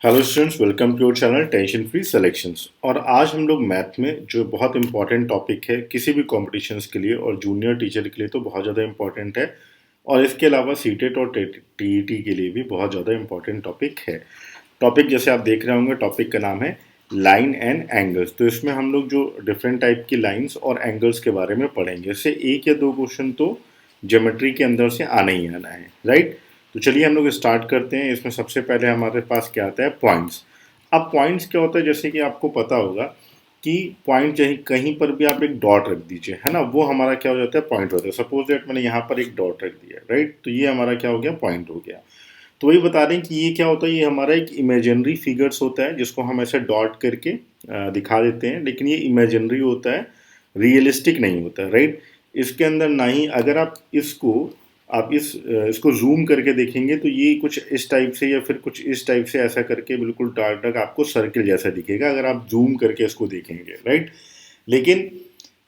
Hello students, welcome to your channel tension free selections. और आज हम लोग मैथ में जो बहुत इंपॉर्टेंट टॉपिक है किसी भी कॉम्पिटिशन्स के लिए और जूनियर टीचर के लिए तो बहुत ज़्यादा इंपॉर्टेंट है, और इसके अलावा सीटेट और टीईटी के लिए भी बहुत ज़्यादा इंपॉर्टेंट टॉपिक है। टॉपिक जैसे आप देख रहे होंगे, टॉपिक का नाम है लाइन एंड एंगल्स। तो इसमें हम लोग जो डिफरेंट टाइप की लाइन्स और एंगल्स के बारे में पढ़ेंगे। इससे एक या दो क्वेश्चन तो ज्योमेट्री के अंदर से आना ही आना है, राइट। तो चलिए हम लोग स्टार्ट करते हैं। इसमें सबसे पहले हमारे पास क्या आता है, पॉइंट्स। अब पॉइंट्स क्या होता है, जैसे कि आपको पता होगा कि पॉइंट चाहे कहीं पर भी आप एक डॉट रख दीजिए, है ना, वो हमारा क्या हो जाता है, पॉइंट होता है। सपोज दैट मैंने यहाँ पर एक डॉट रख दिया, राइट, तो ये हमारा क्या हो गया, पॉइंट हो गया। तो वही बता रहे हैं कि ये क्या होता है, ये हमारा एक इमेजिनरी फिगर्स होता है जिसको हम ऐसे डॉट करके दिखा देते हैं, लेकिन ये इमेजिनरी होता है, रियलिस्टिक नहीं होता है, राइट। इसके अंदर ना ही अगर आप इसको जूम करके देखेंगे तो ये कुछ इस टाइप से या फिर कुछ इस टाइप से ऐसा करके बिल्कुल डार्क डार्क आपको सर्किल जैसा दिखेगा अगर आप जूम करके इसको देखेंगे, राइट। लेकिन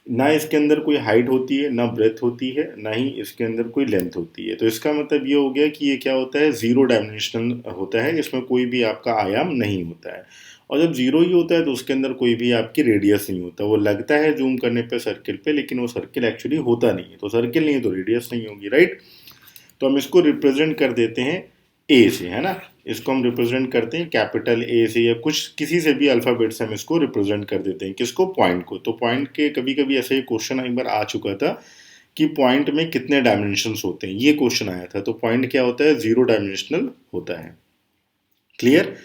ना इसके अंदर कोई हाइट होती है, ना ब्रेथ होती है, ना ही इसके अंदर कोई लेंथ होती है। तो इसका मतलब ये हो गया कि ये क्या होता है, जीरो डायमेंशनल होता है। इसमें कोई भी आपका आयाम नहीं होता है। और जब जीरो ही होता है तो उसके अंदर कोई भी आपकी रेडियस नहीं होता। वो लगता है जूम करने पे सर्किल पे, लेकिन वो सर्किल एक्चुअली होता नहीं है। तो सर्किल नहीं है तो रेडियस नहीं होगी, राइट। तो हम इसको रिप्रेजेंट कर देते हैं ए से, है ना। इसको हम रिप्रेजेंट करते हैं कैपिटल ए से या कुछ किसी से भी अल्फ़ाबेट से हम इसको रिप्रेजेंट कर देते हैं। किसको, पॉइंट को। तो पॉइंट के कभी कभी ऐसे ही क्वेश्चन एक बार आ चुका था कि पॉइंट में कितने डायमेंशंस होते हैं, ये क्वेश्चन आया था। तो पॉइंट क्या होता है, जीरो डायमेंशनल होता है। क्लियर।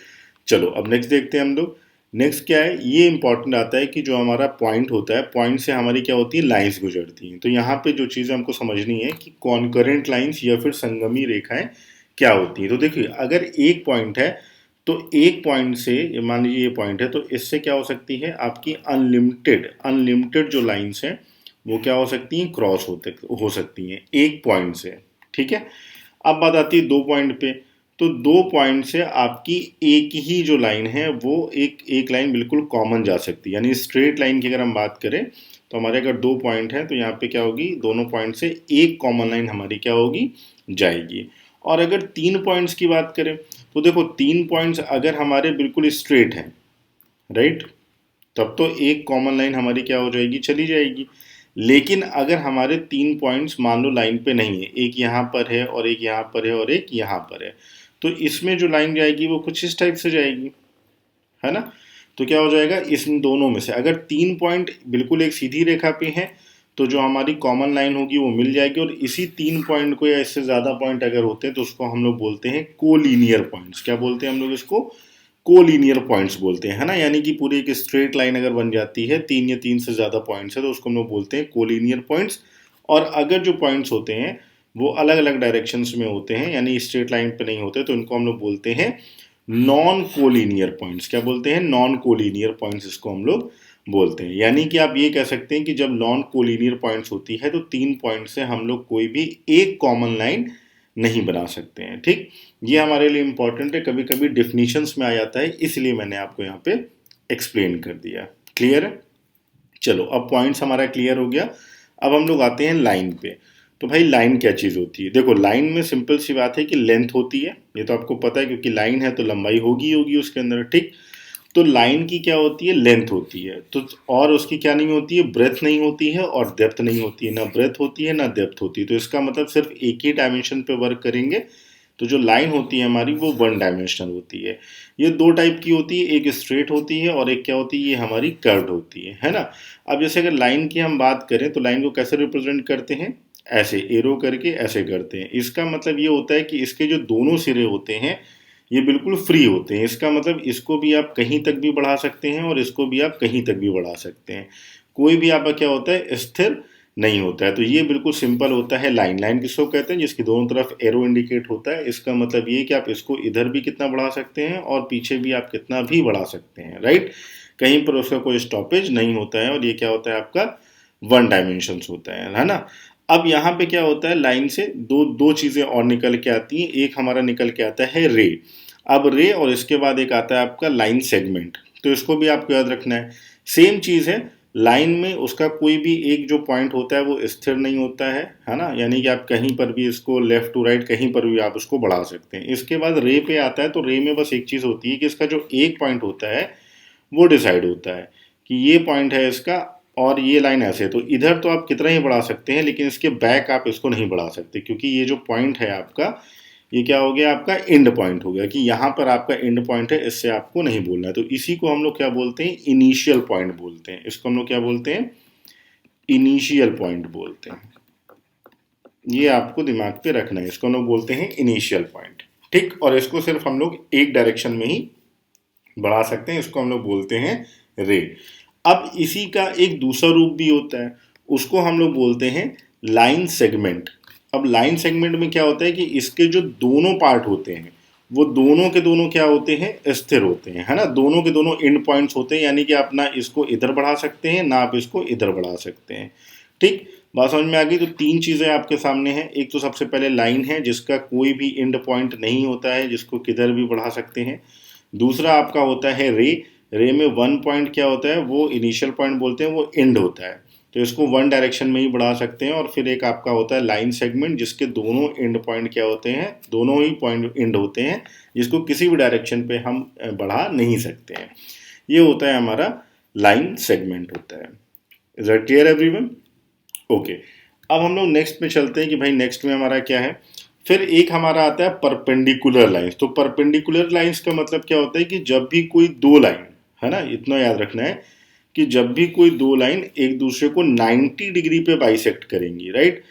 चलो अब नेक्स्ट देखते हैं हम लोग। नेक्स्ट क्या है, ये इंपॉर्टेंट आता है कि जो हमारा पॉइंट होता है, पॉइंट से हमारी क्या होती है, लाइंस गुजरती हैं। तो यहाँ पे जो चीज़ हमको समझनी है कि कॉन्करेंट लाइंस या फिर संगमी रेखाएं क्या होती हैं। तो देखिए, अगर एक पॉइंट है तो एक पॉइंट से, मान लीजिए ये पॉइंट है, तो इससे क्या हो सकती है, आपकी अनलिमिटेड अनलिमिटेड जो लाइंस हैं वो क्या हो सकती हैं, क्रॉस हो सकती हैं एक पॉइंट से। ठीक है। अब बात आती है दो पॉइंट पे। तो दो पॉइंट से आपकी एक ही जो लाइन है वो एक एक लाइन बिल्कुल कॉमन जा सकती है। यानी स्ट्रेट लाइन की अगर हम बात करें तो हमारे अगर दो पॉइंट हैं तो यहाँ पे क्या होगी, दोनों पॉइंट से एक कॉमन लाइन हमारी क्या होगी, जाएगी। और अगर तीन पॉइंट्स की बात करें तो देखो, तीन पॉइंट्स अगर हमारे बिल्कुल स्ट्रेट हैं, राइट, तब तो एक कॉमन लाइन हमारी क्या हो जाएगी, चली जाएगी। लेकिन अगर हमारे तीन पॉइंट्स मान लो लाइन पे नहीं है, एक यहाँ पर है और एक यहाँ पर है और एक यहाँ पर है, तो इसमें जो लाइन जाएगी वो कुछ इस टाइप से जाएगी, है ना। तो क्या हो जाएगा, इस दोनों में से अगर तीन पॉइंट बिल्कुल एक सीधी रेखा पे हैं तो जो हमारी कॉमन लाइन होगी वो मिल जाएगी। और इसी तीन पॉइंट को या इससे ज़्यादा पॉइंट अगर होते हैं तो उसको हम लोग बोलते हैं कोलीनियर पॉइंट्स। क्या बोलते हैं हम लोग इसको, कोलीनियर पॉइंट्स बोलते हैं, है ना। यानी कि पूरी एक स्ट्रेट लाइन अगर बन जाती है, तीन या तीन से ज़्यादा पॉइंट्स है, तो उसको हम लोग बोलते हैं कोलीनियर पॉइंट्स। और अगर जो पॉइंट्स होते हैं वो अलग अलग डायरेक्शंस में होते हैं, यानी स्ट्रेट लाइन पे नहीं होते, तो इनको हम लोग बोलते हैं नॉन कोलीनियर पॉइंट्स। क्या बोलते हैं, नॉन कोलीनियर पॉइंट्स इसको हम लोग बोलते हैं। यानी कि आप ये कह सकते हैं कि जब नॉन कोलीनियर पॉइंट्स होती है तो तीन पॉइंट से हम लोग कोई भी एक कॉमन लाइन नहीं बना सकते हैं। ठीक, ये हमारे लिए इंपॉर्टेंट है, कभी कभी डिफिनीशंस में आ जाता है, इसलिए मैंने आपको यहाँ पे एक्सप्लेन कर दिया। क्लियर है। चलो अब पॉइंट्स हमारा क्लियर हो गया। अब हम लोग आते हैं लाइन पे। तो भाई लाइन क्या चीज़ होती है, देखो लाइन में सिंपल सी बात है कि लेंथ होती है, ये तो आपको पता है, क्योंकि लाइन है तो लंबाई होगी होगी उसके अंदर, ठीक। तो लाइन की क्या होती है, लेंथ होती है। तो और उसकी क्या नहीं होती है, ब्रेथ नहीं होती है और डेप्थ नहीं होती है। ना ब्रेथ होती है ना डेप्थ होती है। तो इसका मतलब सिर्फ एक ही डायमेंशन पे वर्क करेंगे। तो जो लाइन होती है हमारी वो वन डायमेंशनल होती है। ये दो टाइप की होती है, एक स्ट्रेट होती है और एक क्या होती है, ये हमारी कर्व्ड होती है ना। अब जैसे अगर लाइन की हम बात करें तो लाइन को कैसे रिप्रेजेंट करते हैं, ऐसे एरो करके ऐसे करते हैं। इसका मतलब ये होता है कि इसके जो दोनों सिरे होते हैं ये बिल्कुल फ्री होते हैं। इसका मतलब इसको भी आप कहीं तक भी बढ़ा सकते हैं और इसको भी आप कहीं तक भी बढ़ा सकते हैं। कोई भी आपका क्या होता है, स्थिर नहीं होता है। तो ये बिल्कुल सिंपल होता है लाइन। लाइन किसको कहते हैं, जिसकी दोनों तरफ एरो इंडिकेट होता है। इसका मतलब ये कि आप इसको इधर भी कितना बढ़ा सकते हैं और पीछे भी आप कितना भी बढ़ा सकते हैं, राइट। कहीं पर उसका कोई स्टॉपेज नहीं होता है। और ये क्या होता है, आपका वन डायमेंशंस होता है ना। अब यहाँ पे क्या होता है, लाइन से दो दो चीज़ें और निकल के आती हैं। एक हमारा निकल के आता है रे। अब रे और इसके बाद एक आता है आपका लाइन सेगमेंट। तो इसको भी आपको याद रखना है। सेम चीज़ है, लाइन में उसका कोई भी एक जो पॉइंट होता है वो स्थिर नहीं होता है ना, यानी कि आप कहीं पर भी इसको लेफ्ट टू राइट कहीं पर भी आप उसको बढ़ा सकते हैं। इसके बाद रे पे आता है, तो रे में बस एक चीज़ होती है कि इसका जो एक पॉइंट होता है वो डिसाइड होता है कि ये पॉइंट है इसका और ये लाइन ऐसे है, तो इधर तो आप कितना ही बढ़ा सकते हैं, लेकिन इसके बैक आप इसको नहीं बढ़ा सकते, क्योंकि ये जो पॉइंट है आपका, ये क्या हो गया, आपका एंड पॉइंट हो गया, कि यहाँ पर आपका एंड पॉइंट है, इससे आपको नहीं बोलना है। तो इसी को हम लोग क्या बोलते हैं, इनिशियल पॉइंट बोलते हैं। इसको हम लोग क्या बोलते हैं, इनिशियल पॉइंट बोलते हैं। ये आपको दिमाग पे रखना है, इसको हम लोग बोलते हैं इनिशियल पॉइंट। ठीक, और इसको सिर्फ हम लोग एक डायरेक्शन में ही बढ़ा सकते हैं, इसको हम लोग बोलते हैं रे। अब इसी का एक दूसरा रूप भी होता है, उसको हम लोग बोलते हैं लाइन सेगमेंट। अब लाइन सेगमेंट में क्या होता है कि इसके जो दोनों पार्ट होते हैं वो दोनों के दोनों क्या होते हैं, स्थिर होते हैं, है ना। दोनों के दोनों एंड पॉइंट्स होते हैं, यानी कि आप ना इसको इधर बढ़ा सकते हैं ना आप इसको इधर बढ़ा सकते हैं। ठीक, बात समझ में आ गई। तो तीन चीज़ें आपके सामने हैं। एक तो सबसे पहले लाइन है जिसका कोई भी एंड पॉइंट नहीं होता है, जिसको किधर भी बढ़ा सकते हैं। दूसरा आपका होता है रे। रे में वन पॉइंट क्या होता है, वो इनिशियल पॉइंट बोलते हैं, वो एंड होता है, तो इसको वन डायरेक्शन में ही बढ़ा सकते हैं। और फिर एक आपका होता है लाइन सेगमेंट, जिसके दोनों एंड पॉइंट क्या होते हैं, दोनों ही पॉइंट एंड होते हैं, जिसको किसी भी डायरेक्शन पे हम बढ़ा नहीं सकते हैं। ये होता है हमारा लाइन सेगमेंट होता है। Is that clear everyone? Okay, अब हम लोग नेक्स्ट में चलते हैं कि भाई नेक्स्ट में हमारा क्या है। फिर एक हमारा आता है परपेंडिकुलर लाइंस। तो परपेंडिकुलर लाइंस का मतलब क्या होता है कि जब भी कोई दो लाइन, है ना, इतना याद रखना है कि जब भी कोई दो लाइन एक दूसरे को 90 डिग्री पे बाइसेक्ट करेंगी, राइट,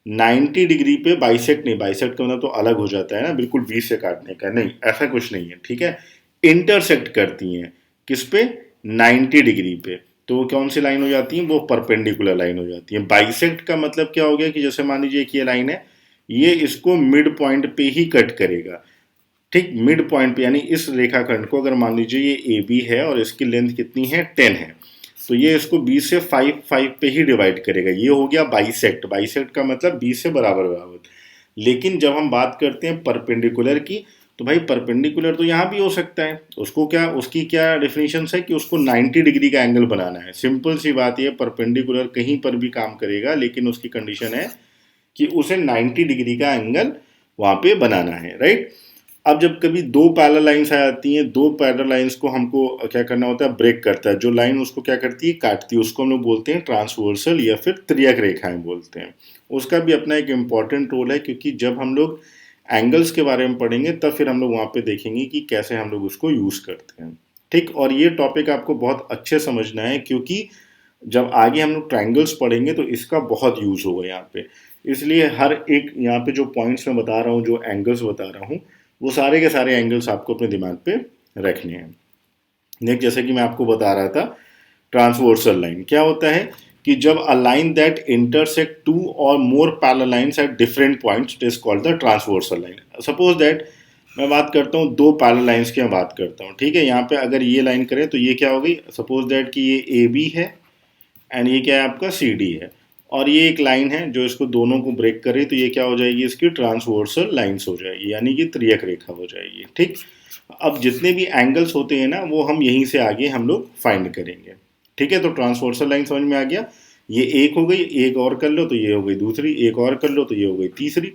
90 डिग्री पे बाइसेक्ट नहीं, बाइसेक्ट का मतलब तो अलग हो जाता है ना, बिल्कुल बीच से काटने का नहीं, ऐसा कुछ नहीं है, ठीक है। इंटरसेक्ट करती हैं किस पे, 90 डिग्री पे, तो वो कौन सी लाइन हो जाती है, वो परपेंडिकुलर लाइन हो जाती है। बाइसेक्ट का मतलब क्या हो गया कि जैसे मान लीजिए कि ये लाइन है, ये इसको मिड पॉइंट पे ही कट करेगा। ठीक, मिड पॉइंट पे, यानी इस रेखाखंड को अगर मान लीजिए ये ए बी है और इसकी लेंथ कितनी है, 10 है, तो ये इसको 20 से 5 पे ही डिवाइड करेगा। ये हो गया बाइसेक्ट। बाइसेक्ट का मतलब 20 से बराबर बराबर। लेकिन जब हम बात करते हैं परपेंडिकुलर की, तो भाई परपेंडिकुलर तो यहाँ भी हो सकता है। उसको क्या, उसकी क्या डेफिनेशन है कि उसको 90 डिग्री का एंगल बनाना है। सिंपल सी बात ये, परपेंडिकुलर कहीं पर भी काम करेगा, लेकिन उसकी कंडीशन है कि उसे 90 डिग्री का एंगल वहाँ पे बनाना है, राइट। अब जब कभी दो पैरेलल लाइंस आ जाती हैं, दो पैरेलल लाइंस को हमको क्या करना होता है, ब्रेक करता है। जो लाइन उसको क्या करती है, काटती है, उसको हम लोग बोलते हैं ट्रांसवर्सल या फिर त्रियक रेखाएं बोलते हैं। उसका भी अपना एक इम्पॉर्टेंट रोल है, क्योंकि जब हम लोग एंगल्स के बारे में पढ़ेंगे तब फिर हम लोग वहाँ पे देखेंगे कि कैसे हम लोग उसको यूज़ करते हैं। ठीक, और ये टॉपिक आपको बहुत अच्छे समझना है, क्योंकि जब आगे हम लोग ट्राइंगल्स पढ़ेंगे तो इसका बहुत यूज़ होगा यहाँ पे। इसलिए हर एक यहाँ पे जो पॉइंट्स मैं बता रहा हूँ, जो एंगल्स बता रहा हूँ, वो सारे के सारे एंगल्स आपको अपने दिमाग पे रखने हैं। नेक्स्ट, जैसे कि मैं आपको बता रहा था, ट्रांसवर्सल लाइन क्या होता है कि जब a line that intersect two or more parallel lines at different points, it is called the transversal line. Suppose that मैं बात करता हूँ दो पैरेलल लाइंस की मैं बात करता हूँ, ठीक है। यहाँ पे अगर ये लाइन करें तो ये क्या हो गई, सपोज दैट कि ये ए बी है एंड ये क्या है आपका सी डी है, और ये एक लाइन है जो इसको दोनों को ब्रेक करे, तो ये क्या हो जाएगी, इसकी ट्रांसवर्सल लाइंस हो जाएगी, यानी कि त्रियक रेखा हो जाएगी। ठीक, अब जितने भी एंगल्स होते हैं ना, वो हम यहीं से आगे हम लोग फाइंड करेंगे। ठीक है, तो ट्रांसवर्सल लाइन समझ में आ गया। ये एक हो गई, एक और कर लो तो ये हो गई दूसरी, एक और कर लो तो ये हो गई तीसरी।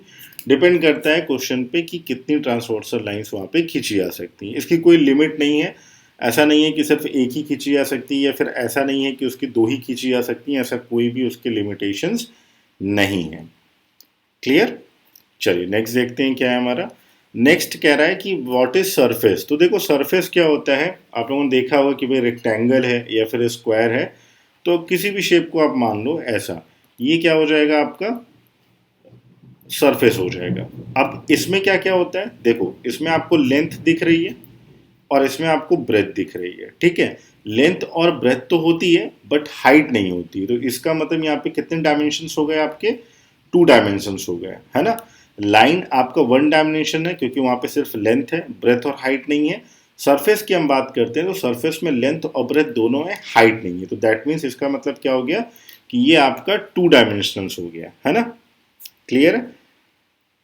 डिपेंड करता है क्वेश्चन पे कि कितनी ट्रांसवर्सल लाइंस वहाँ पे खींची जा सकती हैं। इसकी कोई लिमिट नहीं है। ऐसा नहीं है कि सिर्फ एक ही खींची जा सकती है, या फिर ऐसा नहीं है कि उसकी दो ही खींची जा सकती हैं। ऐसा कोई भी उसके लिमिटेशंस नहीं है। क्लियर? चलिए नेक्स्ट देखते हैं क्या है हमारा। नेक्स्ट कह रहा है कि व्हाट इज सरफेस। तो देखो सरफेस क्या होता है, आप लोगों ने देखा होगा कि भाई रेक्टेंगल है या फिर स्क्वायर है, तो किसी भी शेप को आप मान लो ऐसा, ये क्या हो जाएगा आपका सरफेस हो जाएगा। अब इसमें क्या क्या होता है, देखो इसमें आपको लेंथ दिख रही है और इसमें आपको ब्रेथ दिख रही है, ठीक है। लेंथ और ब्रेथ तो होती है बट हाइट नहीं होती, तो इसका मतलब यहाँ पे कितने डायमेंशंस हो गए आपके, 2 डायमेंशंस हो गए, है ना। लाइन आपका 1 डायमेंशन है क्योंकि वहाँ पे सिर्फ लेंथ है, ब्रेथ और हाइट नहीं है। सरफेस की हम बात करते हैं तो सरफेस में लेंथ और ब्रेथ दोनों है, हाइट नहीं है, तो दैट मीन्स इसका मतलब क्या हो गया कि ये आपका 2 डायमेंशंस हो गया, है ना। क्लियर है?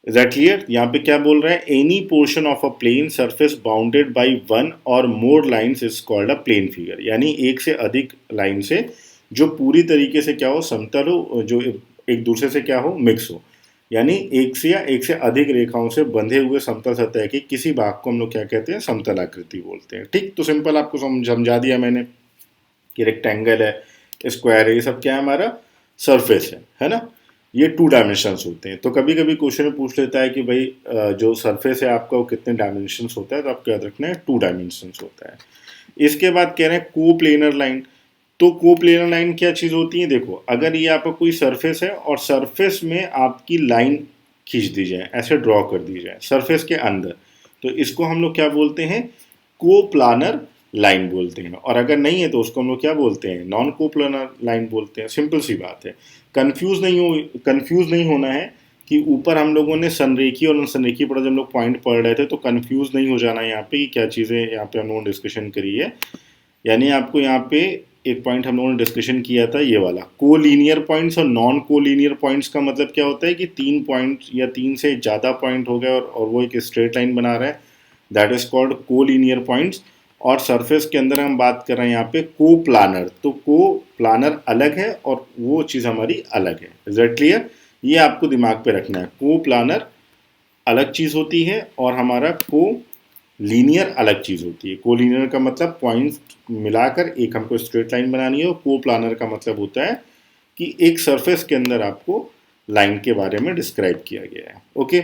Is that clear? यहाँ पे क्या बोल रहा है, any portion of a plane surface bounded by one or more lines is called a plane figure, यानी एक से अधिक लाइन से जो पूरी तरीके से क्या हो, समतल हो, जो एक दूसरे से क्या हो, मिक्स हो, यानी एक से अधिक रेखाओं से बंधे हुए समतल सतह के किसी भाग को हम लोग क्या कहते हैं, समतल आकृति बोलते हैं। ठीक, तो सिंपल आपको समझा दिया मैंने कि रेक्टेंगल है, स्क्वायर है, ये सब क्या है, हमारा सरफेस है ना। ये 2 डायमेंशंस होते हैं। तो कभी कभी क्वेश्चन में पूछ लेता है कि भाई जो सरफेस है आपका वो कितने डायमेंशंस होता है, तो आपको याद रखना है 2 डायमेंशंस होता है। इसके बाद कह रहे हैं कोप्लेनर लाइन। तो कोप्लेनर लाइन क्या चीज़ होती है, देखो अगर ये आपका कोई सरफेस है और सरफेस में आपकी लाइन खींच दी जाए, ऐसे ड्रॉ कर दी जाए सरफेस के अंदर, तो इसको हम लोग क्या बोलते हैं, कोप्लानर लाइन बोलते हैं। और अगर नहीं है तो उसको हम लोग क्या बोलते हैं, नॉन कोप्लानर लाइन बोलते हैं। सिंपल सी बात है, कंफ्यूज नहीं होना है कि ऊपर हम लोगों ने संरेखी और संरेखी पर जब हम लोग पॉइंट पढ़ रहे थे तो कंफ्यूज नहीं हो जाना है यहाँ पे कि क्या चीज़ें यहाँ पे हम लोगों ने डिस्कशन करी है। यानी आपको यहाँ पे एक पॉइंट हम लोगों ने डिस्कशन किया था, ये वाला कोलीनियर पॉइंट्स और नॉन कोलीनियर पॉइंट्स का मतलब क्या होता है कि 3 पॉइंट या 3 से ज़्यादा पॉइंट हो गए और वो एक स्ट्रेट लाइन बना रहा है, that is called collinear points. और सरफेस के अंदर हम बात कर रहे हैं यहाँ पे कोप्लानर, तो कोप्लानर अलग है और वो चीज़ हमारी अलग है। Is that clear? ये आपको दिमाग पे रखना है, कोप्लानर अलग चीज़ होती है और हमारा को लीनियर अलग चीज़ होती है। कोलीनियर का मतलब पॉइंट्स मिलाकर एक हमको स्ट्रेट लाइन बनानी है, और कोप्लानर का मतलब होता है कि एक सरफेस के अंदर आपको लाइन के बारे में डिस्क्राइब किया गया है। ओके,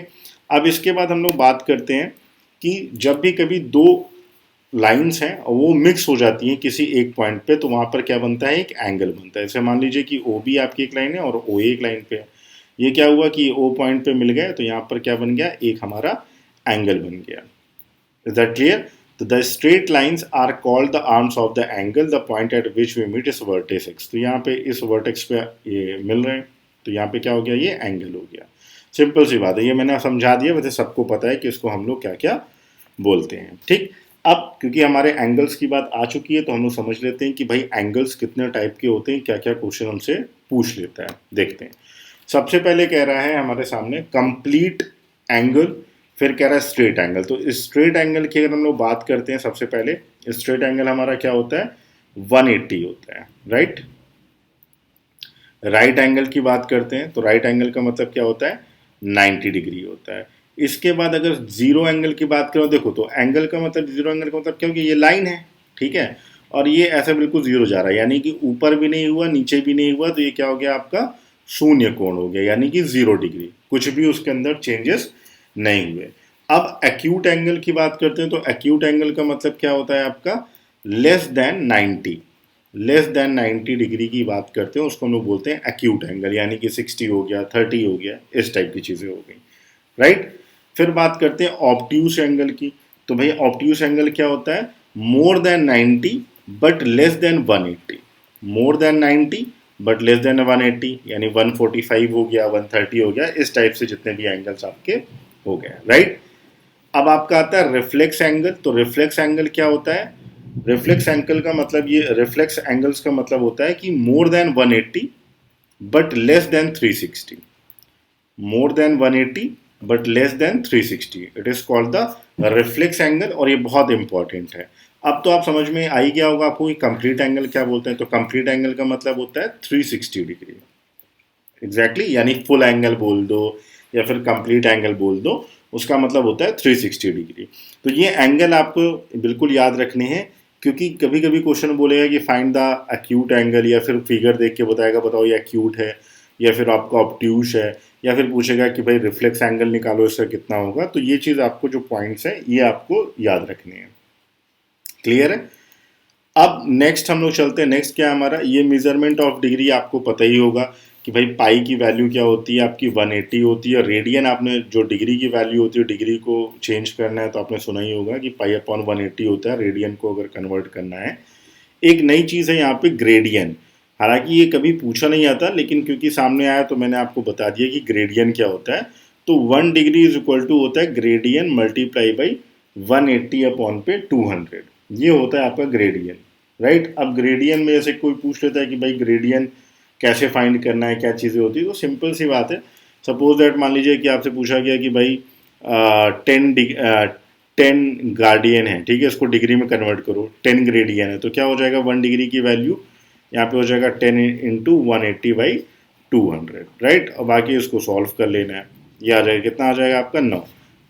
अब इसके बाद हम लोग बात करते हैं कि जब भी कभी दो लाइंस हैं और वो मिक्स हो जाती हैं किसी एक पॉइंट पे, तो वहाँ पर क्या बनता है, एक एंगल बनता है। जैसे मान लीजिए कि ओ बी आपकी एक लाइन है और ओ एक लाइन पे है, ये क्या हुआ कि ओ पॉइंट पे मिल गए, तो यहाँ पर क्या बन गया, एक हमारा एंगल बन गया। Is that clear? So the straight lines are called the arms of the angle. The point at which we meet is vertex x. तो यहाँ पे इस vertex पे ये मिल रहे हैं, तो यहाँ पे क्या हो गया, ये एंगल हो गया। सिंपल सी बात है, ये मैंने समझा दिया, वैसे सबको पता है कि इसको हम लोग क्या क्या बोलते हैं। ठीक, अब क्योंकि हमारे एंगल्स की बात आ चुकी है तो हम लोग समझ लेते हैं कि भाई एंगल्स कितने टाइप के होते हैं, क्या क्या क्वेश्चन हमसे पूछ लेता है, देखते हैं। सबसे पहले कह रहा है हमारे सामने कंप्लीट एंगल, फिर कह रहा है स्ट्रेट एंगल। तो स्ट्रेट एंगल की अगर हम लोग बात करते हैं, सबसे पहले स्ट्रेट एंगल हमारा क्या होता है, 180 होता है, राइट। राइट एंगल की बात करते हैं तो राइट एंगल का मतलब क्या होता है, 90 डिग्री होता है। इसके बाद अगर जीरो एंगल की बात करो, देखो तो एंगल का मतलब, जीरो एंगल का मतलब क्या हो, ये लाइन है, ठीक है, और ये ऐसे बिल्कुल जीरो जा रहा है, यानी कि ऊपर भी नहीं हुआ नीचे भी नहीं हुआ, तो ये क्या हो गया आपका शून्य कोण हो गया, यानी कि 0 डिग्री, कुछ भी उसके अंदर चेंजेस नहीं हुए। अब एक्यूट एंगल की बात करते हैं, तो एक्यूट एंगल का मतलब क्या होता है आपका, less than 90, less than 90 degree की बात करते हैं, उसको हम लोग बोलते हैं एक्यूट एंगल, यानी कि 60 हो गया, 30 हो गया, इस टाइप की चीज़ें हो गई, राइट। फिर बात करते हैं ऑब्ट्यूस एंगल की। तो भाई ऑब्ट्यूस एंगल क्या होता है, more than 90 but less than 180, more than 90 but less than 180, यानी 145 हो गया, 130 हो गया, इस टाइप से जितने भी एंगल्स आपके हो गए, राइट। अब आपका आता है रिफ्लेक्स एंगल। तो रिफ्लेक्स एंगल क्या होता है, रिफ्लेक्स एंगल का मतलब, ये रिफ्लेक्स एंगल्स का मतलब होता है कि more than 180 but less than 360, more than 180 but less than 360, it is called the reflex angle, और ये बहुत इंपॉर्टेंट है। अब तो आप समझ में आ ही गया होगा आपको कि कंप्लीट एंगल क्या बोलते हैं। तो कंप्लीट एंगल का मतलब होता है 360 डिग्री, एग्जैक्टली, यानी फुल एंगल बोल दो या फिर कंप्लीट एंगल बोल दो, उसका मतलब होता है 360 डिग्री। तो ये एंगल आपको बिल्कुल याद रखने हैं, क्योंकि कभी कभी क्वेश्चन बोलेगा कि फाइंड द एक्यूट एंगल, या फिर फिगर देख के बताएगा बताओ ये एक्यूट है या फिर आपका ऑब्ट्यूस है, या फिर पूछेगा कि भाई रिफ्लेक्स एंगल निकालो इसका कितना होगा। तो ये चीज़ आपको, जो पॉइंट्स हैं ये आपको याद रखने हैं, क्लियर है। अब नेक्स्ट हम लोग चलते हैं, नेक्स्ट क्या है हमारा, ये मेजरमेंट ऑफ डिग्री आपको पता ही होगा कि भाई पाई की वैल्यू क्या होती है आपकी, 180 होती है। रेडियन, आपने जो डिग्री की वैल्यू होती है, डिग्री को चेंज करना है तो आपने सुना ही होगा कि पाई अपॉन 180 होता है, रेडियन को अगर कन्वर्ट करना है। एक नई चीज़ है यहाँ पे ग्रेडियन, हालांकि ये कभी पूछा नहीं आता, लेकिन क्योंकि सामने आया तो मैंने आपको बता दिया कि ग्रेडियन क्या होता है। तो 1 डिग्री इज इक्वल टू होता है ग्रेडियन मल्टीप्लाई बाई 180 अपॉन पे 200, ये होता है आपका ग्रेडियन, राइट। अब ग्रेडियन में जैसे कोई पूछ लेता है कि भाई ग्रेडियन कैसे फाइंड करना है, क्या चीज़ें होती है, तो सिंपल सी बात है। सपोज दैट मान लीजिए कि आपसे पूछा गया कि भाई 10 गार्डियन है, ठीक है, इसको डिग्री में कन्वर्ट करो, 10 ग्रेडियन है, तो क्या हो जाएगा, 1 डिग्री की वैल्यू यहाँ पे हो जाएगा 10 इंटू 180/200, राइट। और बाकी इसको सॉल्व कर लेना है, ये आ जाएगा कितना आ जाएगा आपका 9,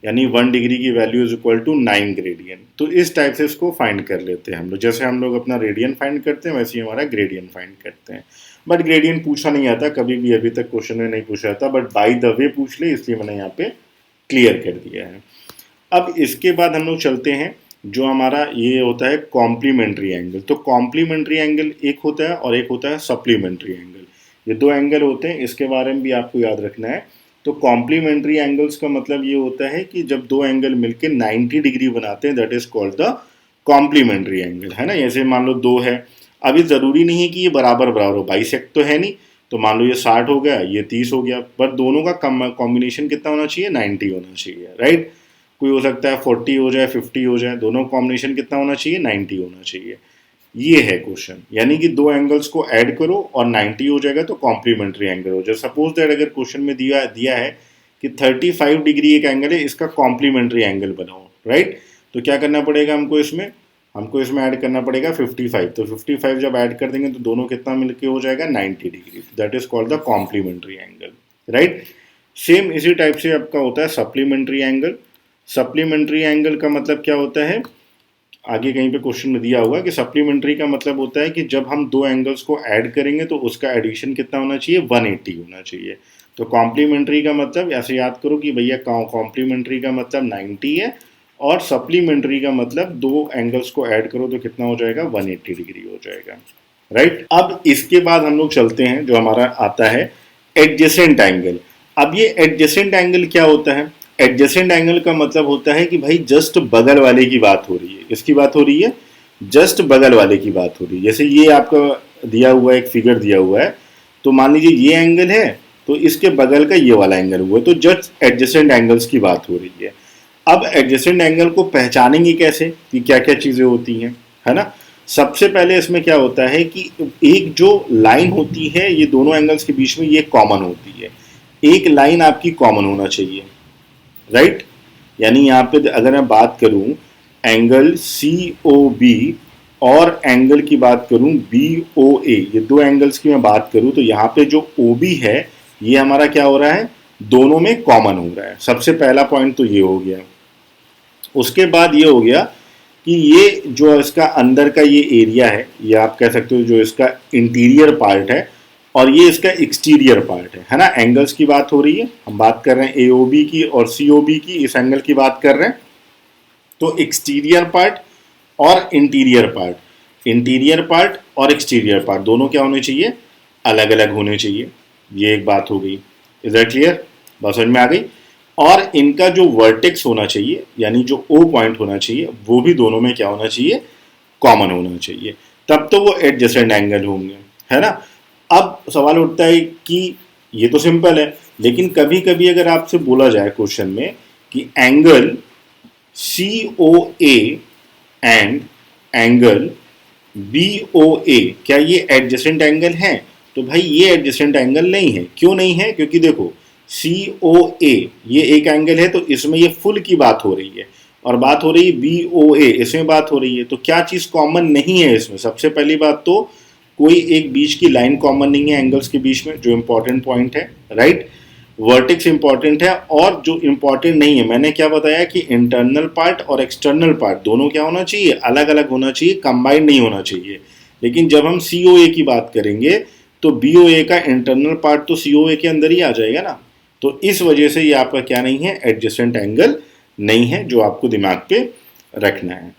यानी 1 डिग्री की value is equal to 9 gradient. तो इस टाइप से इसको फाइंड कर लेते हैं हम लोग, जैसे हम लोग अपना रेडियन फाइंड करते हैं वैसे ही हमारा ग्रेडियंट फाइंड करते हैं। बट ग्रेडियंट पूछा नहीं आता कभी भी, अभी तक क्वेश्चन में नहीं पूछा जाता, बट बाय द वे पूछ ले, इसलिए मैंने यहाँ पे क्लियर कर दिया है। अब इसके बाद हम लोग चलते हैं, जो हमारा ये होता है कॉम्प्लीमेंट्री एंगल। तो कॉम्प्लीमेंट्री एंगल एक होता है और एक होता है सप्लीमेंट्री एंगल, ये दो एंगल होते हैं, इसके बारे में भी आपको याद रखना है। तो कॉम्प्लीमेंट्री एंगल्स का मतलब ये होता है कि जब दो एंगल मिलके 90 डिग्री बनाते हैं, that is called the complementary angle, है ना। जैसे मान लो दो है, अभी ज़रूरी नहीं है कि ये बराबर बराबर हो, बाइसेक्ट तो है नहीं, तो मान लो ये 60 हो गया, ये 30 हो गया, पर दोनों का कॉम्बिनेशन कितना होना चाहिए, 90 होना चाहिए, राइट। कोई हो सकता है 40 हो जाए, 50 हो जाए, दोनों कॉम्बिनेशन कितना होना चाहिए, 90 होना चाहिए। ये है क्वेश्चन, यानी कि दो एंगल्स को ऐड करो और 90 हो जाएगा तो कॉम्प्लीमेंट्री एंगल हो जाए। सपोज दैट अगर क्वेश्चन में दिया है कि 35 डिग्री एक एंगल है, इसका कॉम्प्लीमेंट्री एंगल बनाओ, राइट। तो क्या करना पड़ेगा हमको इसमें ऐड करना पड़ेगा 55। तो 55 जब ऐड कर देंगे तो दोनों कितना मिलके हो जाएगा, 90 degree, that is called the complementary angle, right. Same इसी टाइप से आपका होता है सप्लीमेंट्री एंगल। सप्लीमेंट्री एंगल का मतलब क्या होता है, आगे कहीं पे क्वेश्चन में दिया हुआ कि सप्लीमेंट्री का मतलब होता है कि जब हम दो एंगल्स को ऐड करेंगे तो उसका एडिशन कितना होना चाहिए, 180 होना चाहिए। तो कॉम्प्लीमेंट्री का मतलब ऐसे याद करो कि भैया कॉम्प्लीमेंट्री का मतलब 90 है और सप्लीमेंट्री का मतलब दो एंगल्स को ऐड करो तो कितना हो जाएगा, 180 डिग्री हो जाएगा, राइट। अब इसके बाद हम लोग चलते हैं, जो हमारा आता है एडजेसेंट एंगल। अब ये एडजेसेंट एंगल क्या होता है, एडजेसेंट एंगल का मतलब होता है कि भाई जस्ट बगल वाले की बात हो रही है, किसकी बात हो रही है, जस्ट बगल वाले की बात हो रही है। जैसे ये आपका दिया हुआ एक फिगर दिया हुआ है, तो मान लीजिए ये एंगल है, तो इसके बगल का ये वाला एंगल हुआ, तो जस्ट एडजेसेंट एंगल्स की बात हो रही है। अब एडजेसेंट एंगल को पहचानेंगे कैसे, कि क्या क्या चीजें होती हैं, है ना। सबसे पहले इसमें क्या होता है कि एक जो लाइन होती है, ये दोनों एंगल्स के बीच में ये कॉमन होती है, एक लाइन आपकी कॉमन होना चाहिए, राइट। यानी यहाँ पे अगर मैं बात करूं एंगल सी ओ बी और एंगल की बात करूं बी ओ ए, ये दो एंगल्स की मैं बात करूं, तो यहाँ पे जो ओ बी है ये हमारा क्या हो रहा है, दोनों में कॉमन हो रहा है। सबसे पहला पॉइंट तो ये हो गया। उसके बाद ये हो गया कि ये जो इसका अंदर का ये एरिया है, ये आप कह सकते हो जो इसका इंटीरियर पार्ट है, और ये इसका एक्सटीरियर पार्ट है ना। एंगल्स की बात हो रही है, हम बात कर रहे हैं AOB की और COB की, इस एंगल की बात कर रहे हैं। तो एक्सटीरियर पार्ट और इंटीरियर पार्ट और एक्सटीरियर पार्ट दोनों क्या होने चाहिए, अलग अलग होने चाहिए। ये एक बात हो गई, इज दैट क्लियर, बात समझ में आ गई। और इनका जो वर्टेक्स होना चाहिए, यानी जो O पॉइंट होना चाहिए, वो भी दोनों में क्या होना चाहिए, कॉमन होना चाहिए, तब तो वो एडजेसेंट एंगल होंगे, है ना। अब सवाल उठता है कि ये तो सिंपल है, लेकिन कभी कभी अगर आपसे बोला जाए क्वेश्चन में कि angle COA and angle BOA क्या ये एडजेसेंट एंगल है, तो भाई ये एडजेसेंट एंगल नहीं है। क्यों नहीं है, क्योंकि देखो COA ये एक एंगल है, तो इसमें ये फुल की बात हो रही है, और बात हो रही है BOA, इसमें बात हो रही है, तो क्या चीज कॉमन नहीं है इसमें। सबसे पहली बात तो कोई एक बीच की लाइन कॉमन नहीं है एंगल्स के बीच में, जो इंपॉर्टेंट पॉइंट है, राइट। वर्टेक्स इंपॉर्टेंट है, और जो इंपॉर्टेंट नहीं है, मैंने क्या बताया कि इंटरनल पार्ट और एक्सटर्नल पार्ट दोनों क्या होना चाहिए, अलग अलग होना चाहिए, कंबाइंड नहीं होना चाहिए। लेकिन जब हम COA की बात करेंगे तो BOA का इंटरनल पार्ट तो COA के अंदर ही आ जाएगा ना। तो इस वजह से ये आपका क्या नहीं है, एडजेसेंट एंगल नहीं है, जो आपको दिमाग पे रखना है,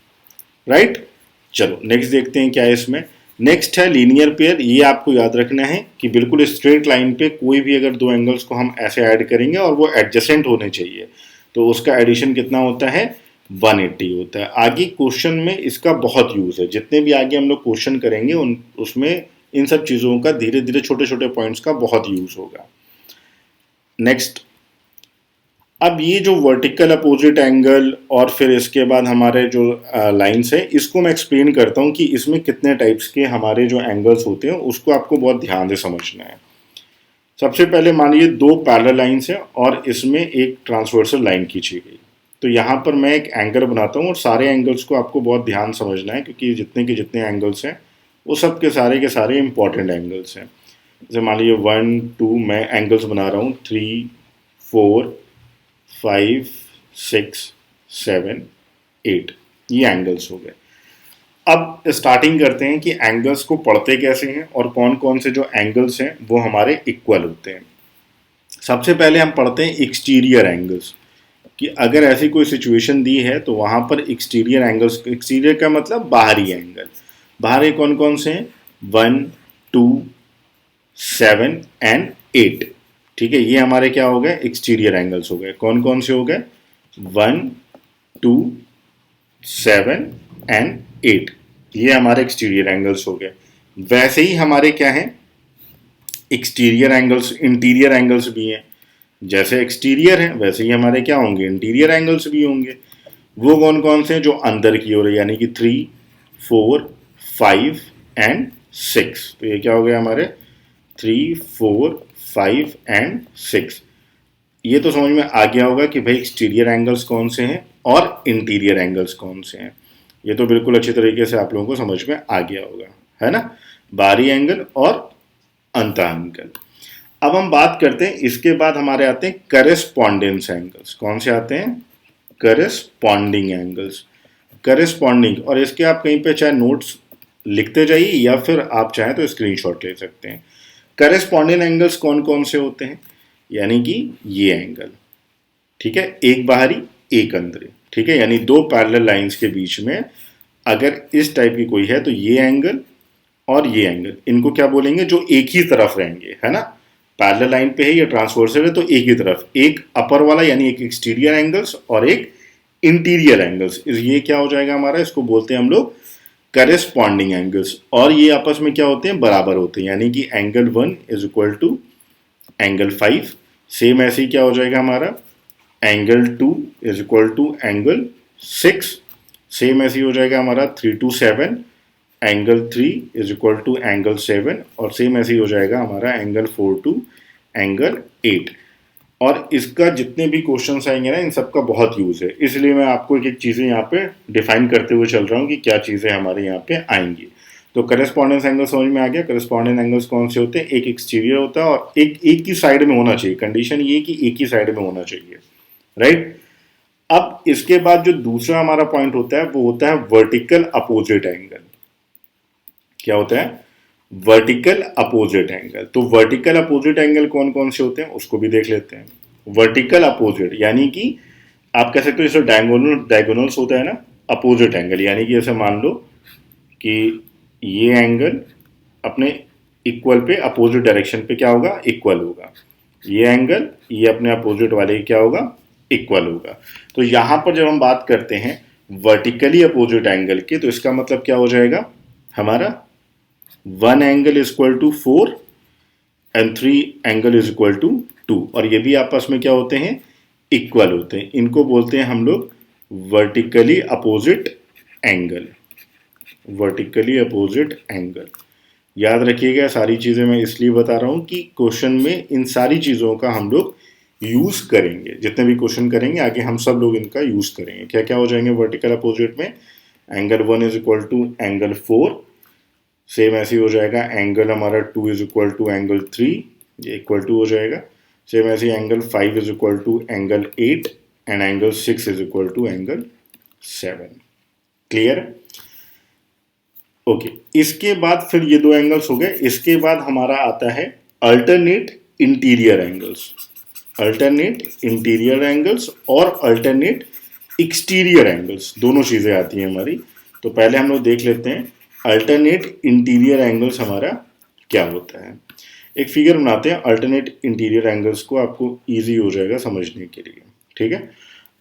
राइट। चलो नेक्स्ट देखते हैं क्या है इसमें। नेक्स्ट है लीनियर पेयर। ये आपको याद रखना है कि बिल्कुल स्ट्रेट लाइन पे कोई भी अगर दो एंगल्स को हम ऐसे ऐड करेंगे और वो एडजेसेंट होने चाहिए, तो उसका एडिशन कितना होता है, 180 होता है। आगे क्वेश्चन में इसका बहुत यूज है, जितने भी आगे हम लोग क्वेश्चन करेंगे उसमें इन सब चीज़ों का धीरे धीरे छोटे छोटे पॉइंट्स का बहुत यूज होगा। नेक्स्ट, अब ये जो वर्टिकल अपोजिट एंगल और फिर इसके बाद हमारे जो लाइंस है, इसको मैं एक्सप्लेन करता हूँ कि इसमें कितने टाइप्स के हमारे जो एंगल्स होते हैं, उसको आपको बहुत ध्यान से समझना है। सबसे पहले मान लीजिए दो पैरेलल लाइंस हैं और इसमें एक ट्रांसवर्सल लाइन खींची गई। तो यहाँ पर मैं एक एंगल बनाता हूँ और सारे एंगल्स को आपको बहुत ध्यान समझना है, क्योंकि जितने के जितने एंगल्स हैं वो सब के सारे इंपॉर्टेंट एंगल्स हैं। जैसे मान लीजिए 1 2 मैं एंगल्स बना रहा हूँ, 3 4 5 6 7 8, ये एंगल्स हो गए। अब स्टार्टिंग करते हैं कि एंगल्स को पढ़ते कैसे हैं और कौन कौन से जो एंगल्स हैं वो हमारे इक्वल होते हैं। सबसे पहले हम पढ़ते हैं एक्सटीरियर एंगल्स, कि अगर ऐसी कोई सिचुएशन दी है तो वहां पर एक्सटीरियर एंगल्स, एक्सटीरियर का मतलब बाहरी एंगल, बाहरी कौन कौन से हैं, 1 2 7 एंड 8। ठीक है, ये हमारे क्या हो गए, एक्सटीरियर एंगल्स हो गए। कौन कौन से हो गए, 1 2 7 एंड 8, ये हमारे एक्सटीरियर एंगल्स हो गए। वैसे ही हमारे क्या है, एक्सटीरियर एंगल्स, इंटीरियर एंगल्स भी हैं। जैसे एक्सटीरियर है वैसे ही हमारे क्या होंगे, इंटीरियर एंगल्स भी होंगे। वो कौन कौन से हैं, जो अंदर की ओर है, यानी कि 3 4 5 एंड 6। तो ये क्या हो गया हमारे 3 4 5 एंड 6। ये तो समझ में आ गया होगा कि भाई एक्सटीरियर एंगल्स कौन से हैं और इंटीरियर एंगल्स कौन से हैं। ये तो बिल्कुल अच्छी तरीके से आप लोगों को समझ में आ गया होगा, है ना, बाहरी एंगल और अंतः एंगल। अब हम बात करते हैं, इसके बाद हमारे आते हैं करेस्पॉन्डेंस एंगल्स। कौन से आते हैं, करेस्पॉन्डिंग एंगल्स। करेस्पॉन्डिंग, और इसके आप कहीं पे चाहे नोट्स लिखते जाइए या फिर आप चाहें तो स्क्रीनशॉट ले सकते हैं। करेस्पॉन्डिंग एंगल्स कौन कौन से होते हैं, यानी कि ये एंगल, ठीक है, एक बाहरी एक अंदर, ठीक है, यानी दो पैरेलल लाइंस के बीच में अगर इस टाइप की कोई है तो ये एंगल और ये एंगल, इनको क्या बोलेंगे, जो एक ही तरफ रहेंगे, है ना, पैरेलल लाइन पे है या ट्रांसवर्सल है तो एक ही तरफ, एक अपर वाला यानी एक एक्सटीरियर एंगल्स और एक इंटीरियर एंगल्स, ये क्या हो जाएगा हमारा, इसको बोलते हैं हम लोग करेस्पॉन्डिंग एंगल्स। और ये आपस में क्या होते हैं, बराबर होते हैं, यानी कि angle 1 is equal to angle 5। Same ऐसे ही क्या हो जाएगा हमारा, angle 2 is equal to angle 6। Same ऐसे ही हो जाएगा हमारा 3 to 7, angle 3 is equal to angle 7। और सेम ऐसे ही हो जाएगा हमारा एंगल 4 to एंगल 8। और इसका जितने भी क्वेश्चंस आएंगे ना, इन सबका बहुत यूज है, इसलिए मैं आपको एक एक चीज़ें यहाँ पे डिफाइन करते हुए चल रहा हूँ कि क्या चीज़ें हमारे यहाँ पे आएंगी। तो करेस्पॉन्डेंस एंगल समझ में आ गया। करेस्पॉन्डेंस एंगल्स कौन से होते हैं, एक एक्सटीरियर होता है और एक एक ही साइड में होना चाहिए, कंडीशन ये कि एक ही साइड में होना चाहिए, राइट। अब इसके बाद जो दूसरा हमारा पॉइंट होता है वो होता है वर्टिकल अपोजिट एंगल। क्या होता है, वर्टिकल अपोजिट एंगल। तो वर्टिकल अपोजिट एंगल कौन कौन से होते हैं उसको भी देख लेते हैं। वर्टिकल अपोजिट यानी कि आप कह सकते हो जैसे डायगोनल्स होता है ना, अपोजिट एंगल यानी कि जैसे मान लो कि ये एंगल अपने इक्वल पे अपोजिट डायरेक्शन पे क्या होगा, इक्वल होगा। ये एंगल ये अपने अपोजिट वाले क्या होगा, इक्वल होगा। तो यहां पर जब हम बात करते हैं वर्टिकली अपोजिट एंगल की, तो इसका मतलब क्या हो जाएगा हमारा, 1 angle is equal to 4 and 3 angle is equal to 2। और ये भी आपस में क्या होते हैं, इक्वल होते हैं। इनको बोलते हैं हम लोग vertically opposite angle. Vertically opposite angle, याद रखिएगा सारी चीज़ें मैं इसलिए बता रहा हूँ कि क्वेश्चन में इन सारी चीज़ों का हम लोग यूज़ करेंगे। जितने भी क्वेश्चन करेंगे आगे हम सब लोग इनका यूज़ करेंगे। क्या क्या हो जाएंगे वर्टिकल अपोजिट में, angle 1 is equal to angle 4। Same ऐसे ही हो जाएगा एंगल हमारा 2 इज इक्वल टू एंगल 3, ये इक्वल टू हो जाएगा। सेम ऐसे ही angle 5 is equal to angle 8 and angle 6 is equal to angle 7। Clear, okay. इसके बाद फिर ये दो एंगल्स हो गए। इसके बाद हमारा आता है alternate interior angles. Alternate interior angles और अल्टरनेट एक्सटीरियर एंगल्स, दोनों चीज़ें आती हैं हमारी। तो पहले हम लोग देख लेते हैं अल्टरनेट इंटीरियर एंगल्स हमारा क्या होता है। एक फिगर बनाते हैं अल्टरनेट इंटीरियर एंगल्स को, आपको इजी हो जाएगा समझने के लिए, ठीक है।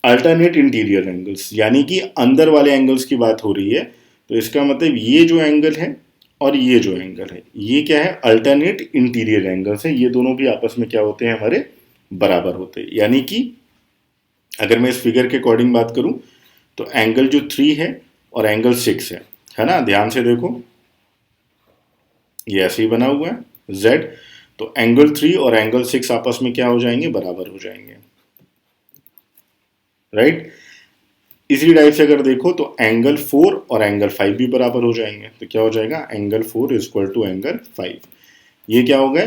अल्टरनेट इंटीरियर एंगल्स यानी कि अंदर वाले एंगल्स की बात हो रही है। तो इसका मतलब ये जो एंगल है और ये जो एंगल है ये क्या है, अल्टरनेट इंटीरियर एंगल्स है। ये दोनों भी आपस में क्या होते हैं, हमारे बराबर होते हैं। यानी कि अगर मैं इस फिगर के अकॉर्डिंग बात करूं तो एंगल जो 3 है और एंगल 6 है ना, ध्यान से देखो ये ऐसे ही बना हुआ है Z। तो एंगल 3 और एंगल 6 आपस में क्या हो जाएंगे, बराबर हो जाएंगे, राइट। इसी टाइप से अगर देखो तो एंगल 4 और एंगल 5 भी बराबर हो जाएंगे, तो क्या हो जाएगा, angle 4 is equal to angle 5। ये क्या हो गए,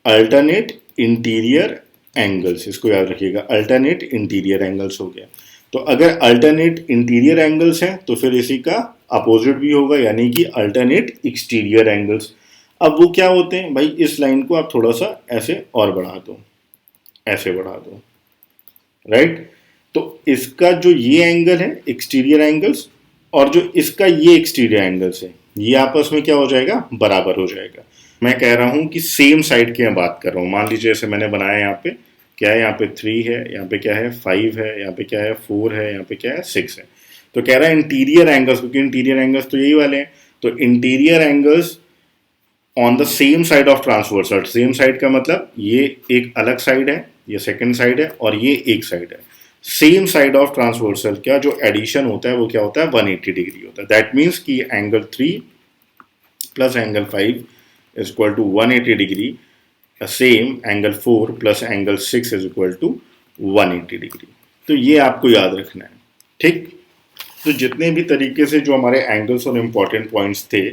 अल्टरनेट इंटीरियर एंगल्स, इसको याद रखिएगा, अल्टरनेट इंटीरियर एंगल्स हो गया। तो अगर अल्टरनेट इंटीरियर एंगल्स हैं तो फिर इसी का अपोजिट भी होगा, यानी कि अल्टरनेट एक्सटीरियर एंगल्स। अब वो क्या होते हैं भाई, इस लाइन को आप थोड़ा सा ऐसे और बढ़ा दो, ऐसे बढ़ा दो, राइट। तो इसका जो ये एंगल है एक्सटीरियर एंगल्स, और जो इसका ये एक्सटीरियर एंगल्स है, ये आपस में क्या हो जाएगा, बराबर हो जाएगा। मैं कह रहा हूं कि सेम साइड की मैं बात कर रहा हूं। मान लीजिए जैसे मैंने बनाया, यहाँ पे क्या है, यहाँ पे 3 है, यहाँ पे क्या है 5 है, यहाँ पे क्या है 4 है, यहाँ पे क्या है 6 है। तो कह रहा है इंटीरियर एंगल्स, क्योंकि इंटीरियर एंगल्स तो यही वाले हैं, तो interior angles on the same side of transversal. Same side का मतलब ये एक अलग साइड है, ये सेकंड साइड है, और ये एक साइड है। सेम साइड ऑफ ट्रांसवर्सल का जो एडिशन होता है वो क्या होता है, 180 डिग्री होता है। दैट मीन्स कि angle 3 plus angle 5 is equal to 180 degree, same angle 4 plus angle 6 is equal to 180 degree. तो ये आपको याद रखना है, ठीक। तो जितने भी तरीके से जो हमारे एंगल्स और इम्पॉर्टेंट पॉइंट्स थे,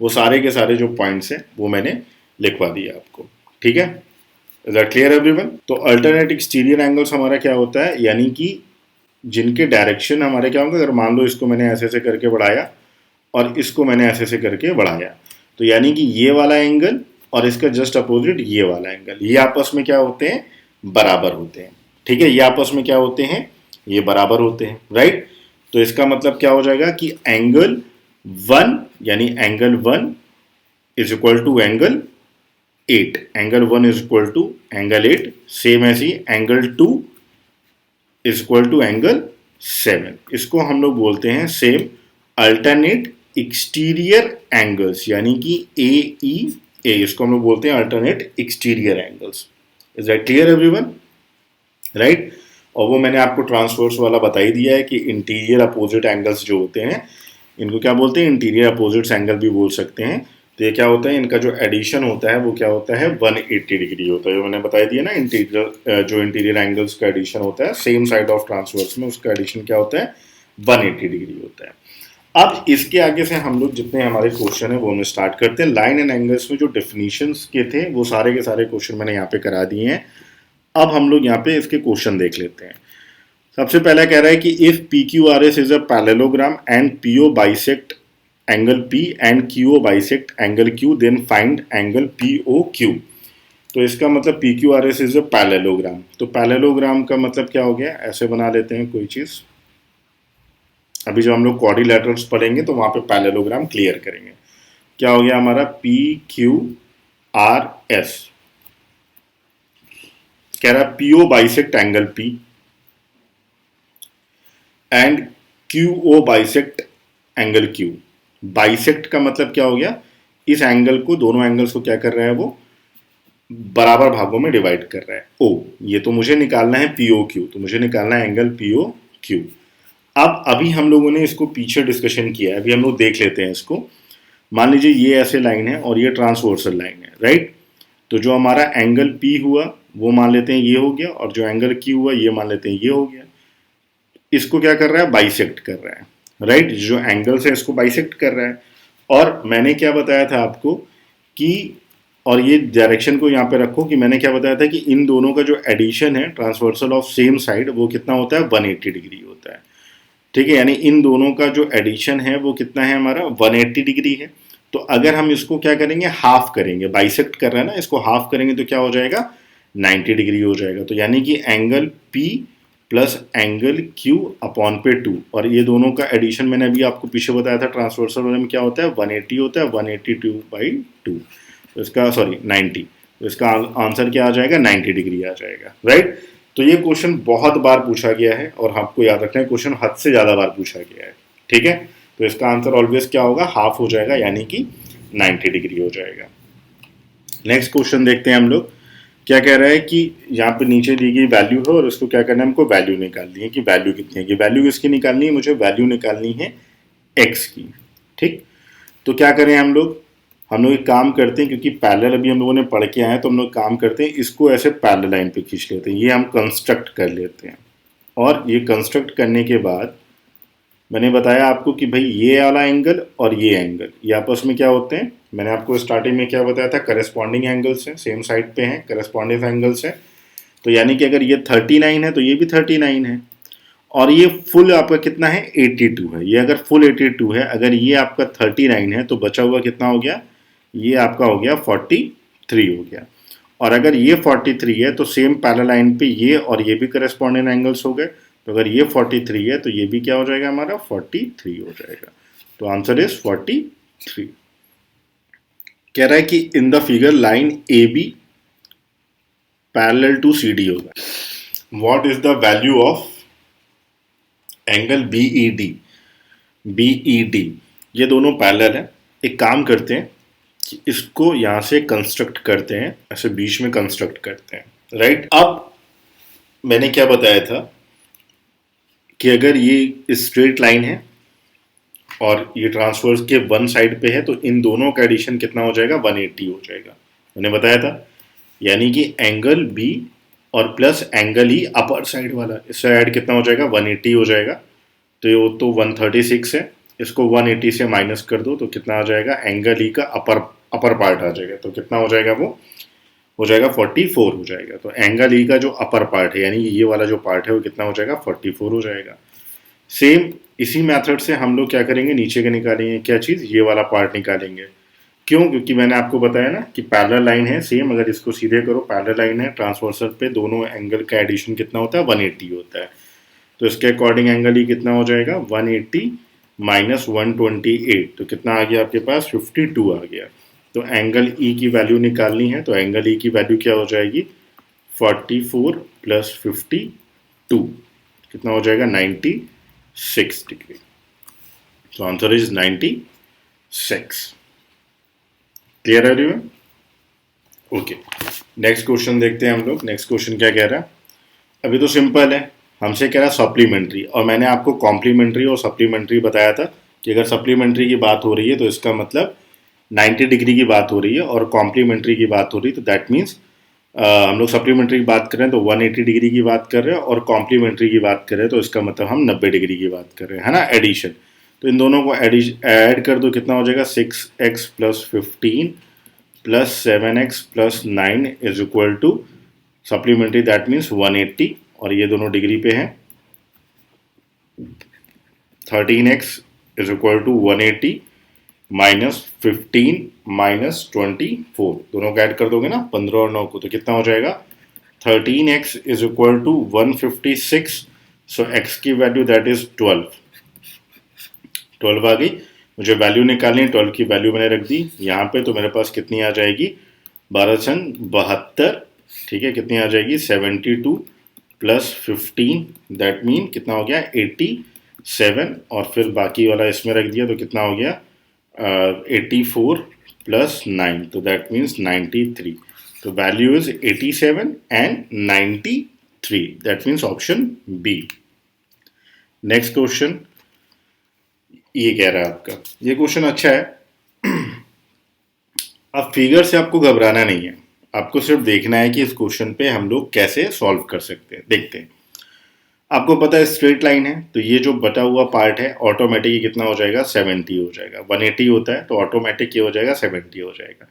वो सारे के सारे जो पॉइंट्स हैं वो मैंने लिखवा दिया आपको, ठीक है। Is that clear everyone? तो अल्टरनेट एक्सटीरियर एंगल्स हमारा क्या होता है, यानी कि जिनके डायरेक्शन हमारे क्या होंगे, अगर मान लो इसको मैंने ऐसे ऐसे करके बढ़ाया और इसको मैंने ऐसे ऐसे करके बढ़ाया, तो यानी कि ये वाला एंगल और इसका जस्ट अपोजिट ये वाला एंगल, ये आपस में क्या होते हैं, बराबर होते हैं, ठीक है। ये आपस में क्या होते हैं, ये बराबर होते हैं, राइट। तो इसका मतलब क्या हो जाएगा कि एंगल 1 यानी angle 1 is equal to angle 8, angle 1 is equal to angle 8, same ऐसी angle 2 is equal to angle 7। इसको हम लोग बोलते हैं सेम अल्टरनेट एक्सटीरियर एंगल्स, यानी कि ए, इसको हम लोग बोलते हैं alternate exterior angles. Is that clear everyone, right. और वो मैंने आपको ट्रांसवर्स वाला बता ही दिया है कि इंटीरियर अपोजिट एंगल्स जो होते हैं, इनको क्या बोलते हैं, इंटीरियर अपोजिट्स एंगल भी बोल सकते हैं। तो ये क्या होता है, इनका जो एडिशन होता है वो क्या होता है, 180 डिग्री होता है। मैंने बता दिया ना, इंटीरियर जो इंटीरियर एंगल्स का एडिशन होता है सेम साइड ऑफ ट्रांसवर्स में, उसका एडिशन क्या होता है, 180 डिग्री होता है। अब इसके आगे से हम लोग जितने हमारे क्वेश्चन है वो हम स्टार्ट करते हैं। लाइन एंड एंगल्स में जो डेफिनेशंस के थे वो सारे के सारे क्वेश्चन मैंने यहाँ पे करा दिए हैं। अब हम लोग यहाँ पे इसके क्वेश्चन देख लेते हैं। सबसे पहला कह रहा है कि if P Q R S is a parallelogram and P O bisect angle P and Q O bisect angle Q, then find angle P O Q. तो इसका मतलब P Q R S is a parallelogram. तो parallelogram का मतलब क्या हो गया, ऐसे बना लेते हैं कोई चीज। अभी जब हम लोग क्वाड्रिलैटरल्स पढ़ेंगे तो वहां पे पैरेललोग्राम क्लियर करेंगे। क्या हो गया हमारा, पी क्यू आर एस कह रहा है PO bisect angle P and Q O bisect angle Q. Bisect का मतलब क्या हो गया, इस एंगल को, दोनों एंगल्स को क्या कर रहा है, वो बराबर भागों में डिवाइड कर रहा है। ओ, ये तो मुझे निकालना है पीओ क्यू, तो मुझे निकालना है एंगल पीओ क्यू। अब अभी हम लोगों ने इसको पीछे डिस्कशन किया है, अभी हम लोग देख लेते हैं इसको। मान लीजिए ये ऐसे लाइन है और ये ट्रांसवर्सल लाइन है, राइट। तो जो हमारा एंगल पी हुआ वो मान लेते हैं ये हो गया, और जो एंगल क्यू हुआ ये मान लेते हैं ये हो गया। इसको क्या कर रहा है, बाइसेक्ट कर रहा है, राइट। जो एंगल्स है इसको बाइसेक्ट कर रहा है। और मैंने क्या बताया था आपको कि, और ये डायरेक्शन को यहाँ पे रखो कि मैंने क्या बताया था कि इन दोनों का जो एडिशन है ट्रांसवर्सल ऑफ सेम साइड वो कितना होता है, 180 डिग्री होता है, ठीक है। यानी इन दोनों का जो एडिशन है वो कितना है हमारा, 180 डिग्री है। तो अगर हम इसको क्या करेंगे, हाफ करेंगे, बाइसेक्ट कर रहे हैं ना, इसको हाफ करेंगे तो क्या हो जाएगा, 90 डिग्री हो जाएगा। तो यानी कि angle P plus angle Q upon पे 2, और ये दोनों का एडिशन मैंने अभी आपको पीछे बताया था ट्रांसवर्सल वाले में क्या होता है, 180 होता है, 182/2। तो इसका 90, तो इसका आंसर क्या आ जाएगा, 90 डिग्री आ जाएगा, राइट। तो ये क्वेश्चन बहुत बार पूछा गया है और आपको याद रखना है क्वेश्चन हद से ज़्यादा बार पूछा गया है, ठीक है। तो इसका आंसर ऑलवेज क्या होगा, हाफ हो जाएगा, यानी कि 90 डिग्री हो जाएगा। नेक्स्ट क्वेश्चन देखते हैं हम लोग। क्या कह रहा है कि यहाँ पे नीचे दी गई वैल्यू है और उसको क्या करना है, हमको वैल्यू निकालनी है कि वैल्यू कितनी है। कि वैल्यू किसकी निकालनी है, मुझे वैल्यू निकालनी है x की, ठीक। तो क्या करें हम लोग एक काम करते हैं, क्योंकि पैरेलल अभी हम लोगों ने पढ़ के आए हैं, तो हम लोग काम करते हैं इसको ऐसे पैरेलल लाइन पे खींच लेते हैं। ये हम कंस्ट्रक्ट कर लेते हैं, और ये कंस्ट्रक्ट करने के बाद मैंने बताया आपको कि भाई ये वाला एंगल और ये एंगल ये आपस में क्या होते हैं, मैंने आपको स्टार्टिंग में क्या बताया था, करस्पॉन्डिंग एंगल्स हैं, सेम साइड पे हैं, करस्पॉन्डिंग एंगल्स हैं। तो यानी कि अगर ये 39 है तो ये भी 39 है, और ये फुल आपका कितना है 82 है। ये अगर फुल 82 है, अगर ये आपका 39 है तो बचा हुआ कितना हो गया, ये आपका हो गया 43 हो गया। और अगर ये 43 है तो सेम पैरेलल लाइन पे ये और ये भी करस्पॉन्डिंग एंगल्स हो गए। तो अगर ये 43 है तो ये भी क्या हो जाएगा, हमारा 43 हो जाएगा। तो आंसर इज 43। कह रहा है कि in the figure line A B parallel to C D होगा, what is the value of angle B E D. B E D ये दोनों पैरेलल है। एक काम करते हैं कि इसको यहां से कंस्ट्रक्ट करते हैं, ऐसे बीच में कंस्ट्रक्ट करते हैं, राइट। अब मैंने क्या बताया था कि अगर ये स्ट्रेट लाइन है और ये ट्रांसवर्स के वन साइड पे है तो इन दोनों का एडिशन कितना हो जाएगा, 180 हो जाएगा। मैंने बताया था, यानी कि एंगल बी और प्लस एंगल ही अपर साइड वाला, इससे ऐड कितना हो जाएगा, 180 हो जाएगा। तो ये तो 136 है, इसको 180 से माइनस कर दो तो कितना आ जाएगा, एंगल ही का अपर पार्ट आ जाएगा। तो कितना हो जाएगा, वो हो जाएगा 44 हो जाएगा। तो एंगल ई का जो अपर पार्ट है, यानी ये वाला जो पार्ट है वो कितना हो जाएगा, 44 हो जाएगा। सेम इसी मेथड से हम लोग क्या करेंगे, नीचे का निकालेंगे, क्या चीज़, ये वाला पार्ट निकालेंगे। क्यों, क्योंकि मैंने आपको बताया ना कि पैरेलल लाइन है सेम, अगर इसको सीधे करो पैरेलल लाइन है, ट्रांसवर्सल पे दोनों एंगल का एडिशन कितना होता है, 180 होता है। तो इसके अकॉर्डिंग एंगल ई कितना हो जाएगा, 180 माइनस 128, तो कितना आ गया आपके पास, 52 आ गया। तो एंगल ई की वैल्यू निकालनी है, तो एंगल ई की वैल्यू क्या हो जाएगी, 44 प्लस 52 कितना हो जाएगा, 96 डिग्री। तो आंसर इज 96। क्लियर है एवरीवन? ओके, नेक्स्ट क्वेश्चन देखते हैं हम लोग। नेक्स्ट क्वेश्चन क्या कह रहा है, अभी तो सिंपल है, हमसे कह रहा है सप्लीमेंट्री, और मैंने आपको कॉम्प्लीमेंट्री और सप्लीमेंट्री बताया था कि अगर सप्लीमेंट्री की बात हो रही है तो इसका मतलब 90 डिग्री की बात हो रही है, और कॉम्प्लीमेंट्री की बात हो रही है तो दैट मीन्स हम लोग सप्लीमेंट्री की बात कर रहे हैं तो 180 डिग्री की बात कर रहे हैं, और कॉम्प्लीमेंट्री की बात कर रहे हैं तो इसका मतलब हम 90 डिग्री की बात कर रहे हैं, है ना, एडिशन। तो इन दोनों को ऐड कर दो, कितना हो जाएगा, 6x plus 15 plus 7x plus 9 is equal to supplementary, that means 180, और ये दोनों डिग्री पे हैं। 13x is equal to 180 minus 15 minus 24, दोनों को ऐड कर दोगे ना 15 और 9 को, तो कितना हो जाएगा, 13x is equal to 156। So x की वैल्यू दैट इज 12 आ गई। मुझे वैल्यू निकालनी है, 12 की वैल्यू मैंने रख दी यहाँ पे, तो मेरे पास कितनी आ जाएगी, 1272, ठीक है, कितनी आ जाएगी, 72 प्लस 15 दैट मीन कितना हो गया, 87, और फिर बाकी वाला इसमें रख दिया तो कितना हो गया, 84 प्लस 9, तो दैट मीन्स 93। तो value is 87 and 93, that means option B. Next question ये कह रहा है आपका, ये क्वेश्चन अच्छा है। अब फिगर से आपको घबराना नहीं है, आपको सिर्फ देखना है कि इस क्वेश्चन पे हम लोग कैसे सॉल्व कर सकते हैं। देखते हैं, आपको पता है स्ट्रेट लाइन है, तो ये जो बटा हुआ पार्ट है ऑटोमेटिक कितना हो जाएगा, 70 हो जाएगा। 180 होता है तो ऑटोमेटिक ये हो जाएगा 70 हो जाएगा।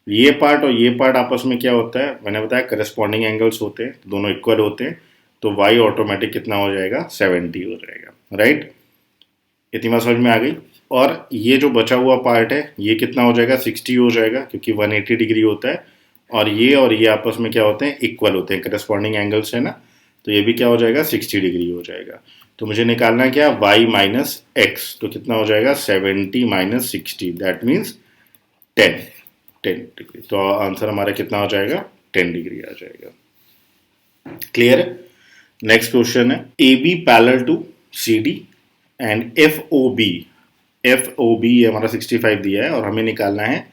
ये पार्ट और ये पार्ट आपस में क्या होता है, मैंने बताया करस्पॉन्डिंग एंगल्स होते हैं, दोनों इक्वल होते हैं, तो y ऑटोमेटिक कितना हो जाएगा, 70 हो जाएगा, राइट। इतनी बात समझ में आ गई। और ये जो बचा हुआ पार्ट है ये कितना हो जाएगा, 60 हो जाएगा, क्योंकि 180 डिग्री होता है, और ये आपस में क्या होते हैं, इक्वल होते हैं, करस्पॉन्डिंग एंगल्स है ना, तो ये भी क्या हो जाएगा, 60 डिग्री हो जाएगा। तो मुझे निकालना क्या, y माइनस एक्स, तो कितना हो जाएगा, 70 माइनस 60, दैट मीन्स 10 डिग्री। तो आंसर हमारा कितना हो जाएगा, 10 डिग्री आ जाएगा। क्लियर है? नेक्स्ट क्वेश्चन है, A B parallel to C D and F O B हमारा 65 दिया है, और हमें निकालना है